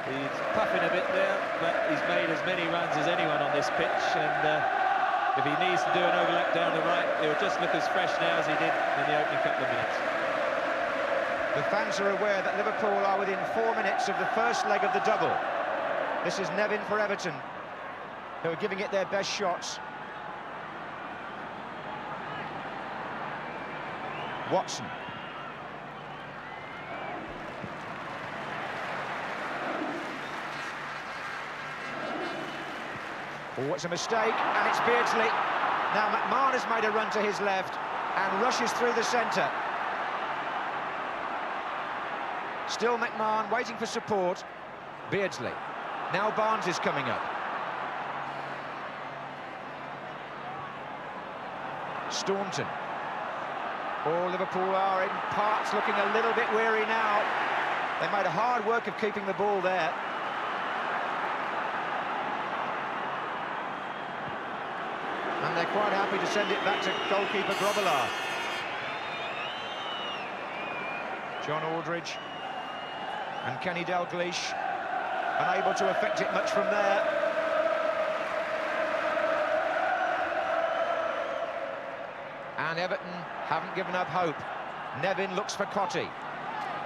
B: he's puffing a bit there, but he's made as many runs as anyone on this pitch, and if he needs to do an overlap down the right, he'll just look as fresh now as he did in the opening couple of minutes.
A: The fans are aware that Liverpool are within 4 minutes of the first leg of the double. This is Nevin for Everton, who are giving it their best shots. Watson. Oh, it's a mistake, and it's Beardsley. Now McMahon has made a run to his left and rushes through the centre. Still McMahon waiting for support. Beardsley. Now Barnes is coming up. Staunton. Oh, Liverpool are in parts looking a little bit weary now. They made a hard work of keeping the ball there. And they're quite happy to send it back to goalkeeper Grobbelaar. John Aldridge and Kenny Dalglish unable to affect it much from there. And Everton haven't given up hope. Nevin looks for Cottee.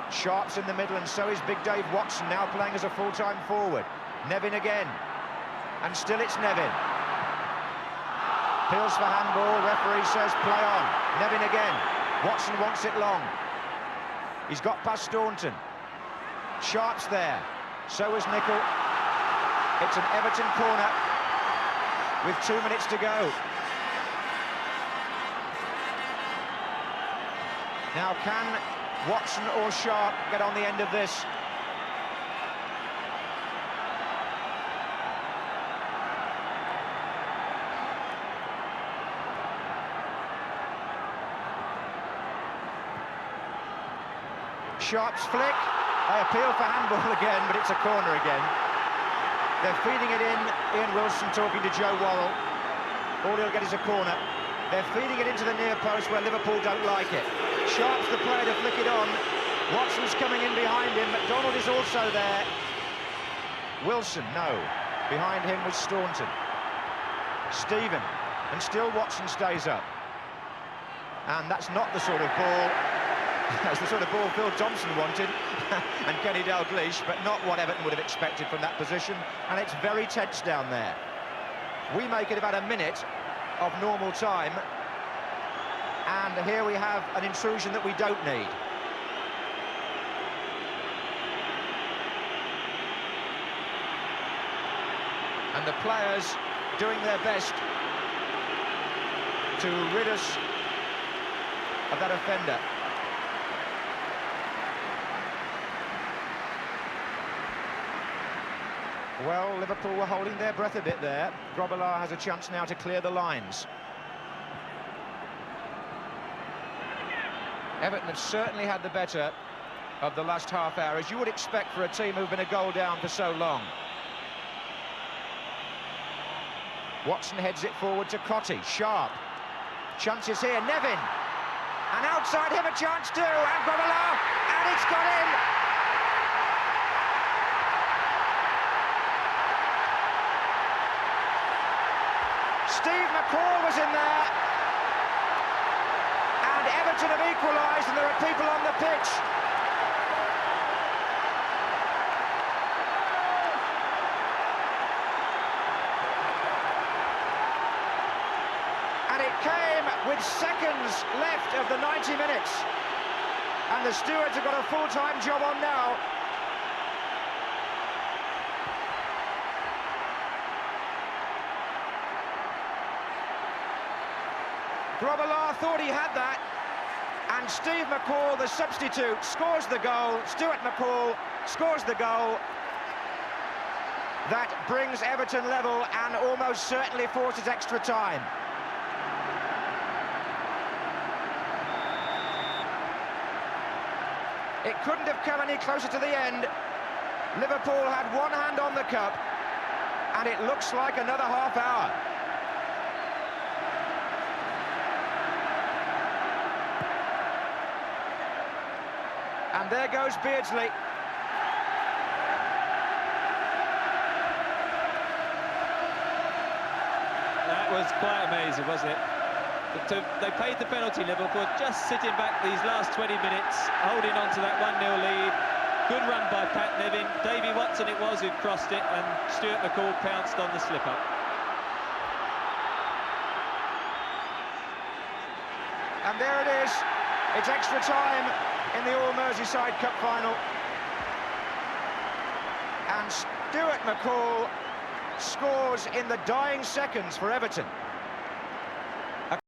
A: Sharp's in the middle, and so is Big Dave Watson, now playing as a full-time forward. Nevin again, and still it's Nevin. Appeals for handball, referee says play on. Nevin again, Watson wants it long. He's got past Staunton. Sharp's there, so is Nicol. It's an Everton corner with 2 minutes to go. Now can Watson or Sharp get on the end of this? Sharp's flick. They appeal for handball again, but it's a corner again. They're feeding it in. Ian Wilson talking to Joe Worrell. All he'll get is a corner. They're feeding it into the near post where Liverpool don't like it. Sharp's the player to flick it on. Watson's coming in behind him. McDonald is also there. Wilson, no. Behind him was Staunton. Stephen, and still Watson stays up. And that's not the sort of ball... That's the sort of ball Phil Thompson wanted and Kenny Dalglish, but not what Everton would have expected from that position, and it's very tense down there. We make it about a minute of normal time, and here we have an intrusion that we don't need. And the players doing their best to rid us of that offender. Well, Liverpool were holding their breath a bit there. Grobbelaar has a chance now to clear the lines. Everton have certainly had the better of the last half hour, as you would expect for a team who've been a goal down for so long. Watson heads it forward to Cottee. Sharp. Chances here. Nevin. And outside him a chance too. And Grobbelaar. And it's got in. Steve McCall was in there, and Everton have equalised, and there are people on the pitch. And it came with seconds left of the 90 minutes, and the stewards have got a full-time job on now. Grobbelaar thought he had that, and Steve McCall, the substitute, scores the goal. Stuart McCall scores the goal. That brings Everton level and almost certainly forces extra time. It couldn't have come any closer to the end. Liverpool had one hand on the cup, and it looks like another half hour. And there goes Beardsley.
B: That was quite amazing, wasn't it? They paid the penalty, Liverpool, just sitting back these last 20 minutes, holding on to that 1-0 lead. Good run by Pat Nevin. Davy Watson it was who crossed it, and Stuart McCall pounced on the slip-up.
A: And there it is. It's extra time in the Merseyside Cup final. And Stuart McCall scores in the dying seconds for Everton.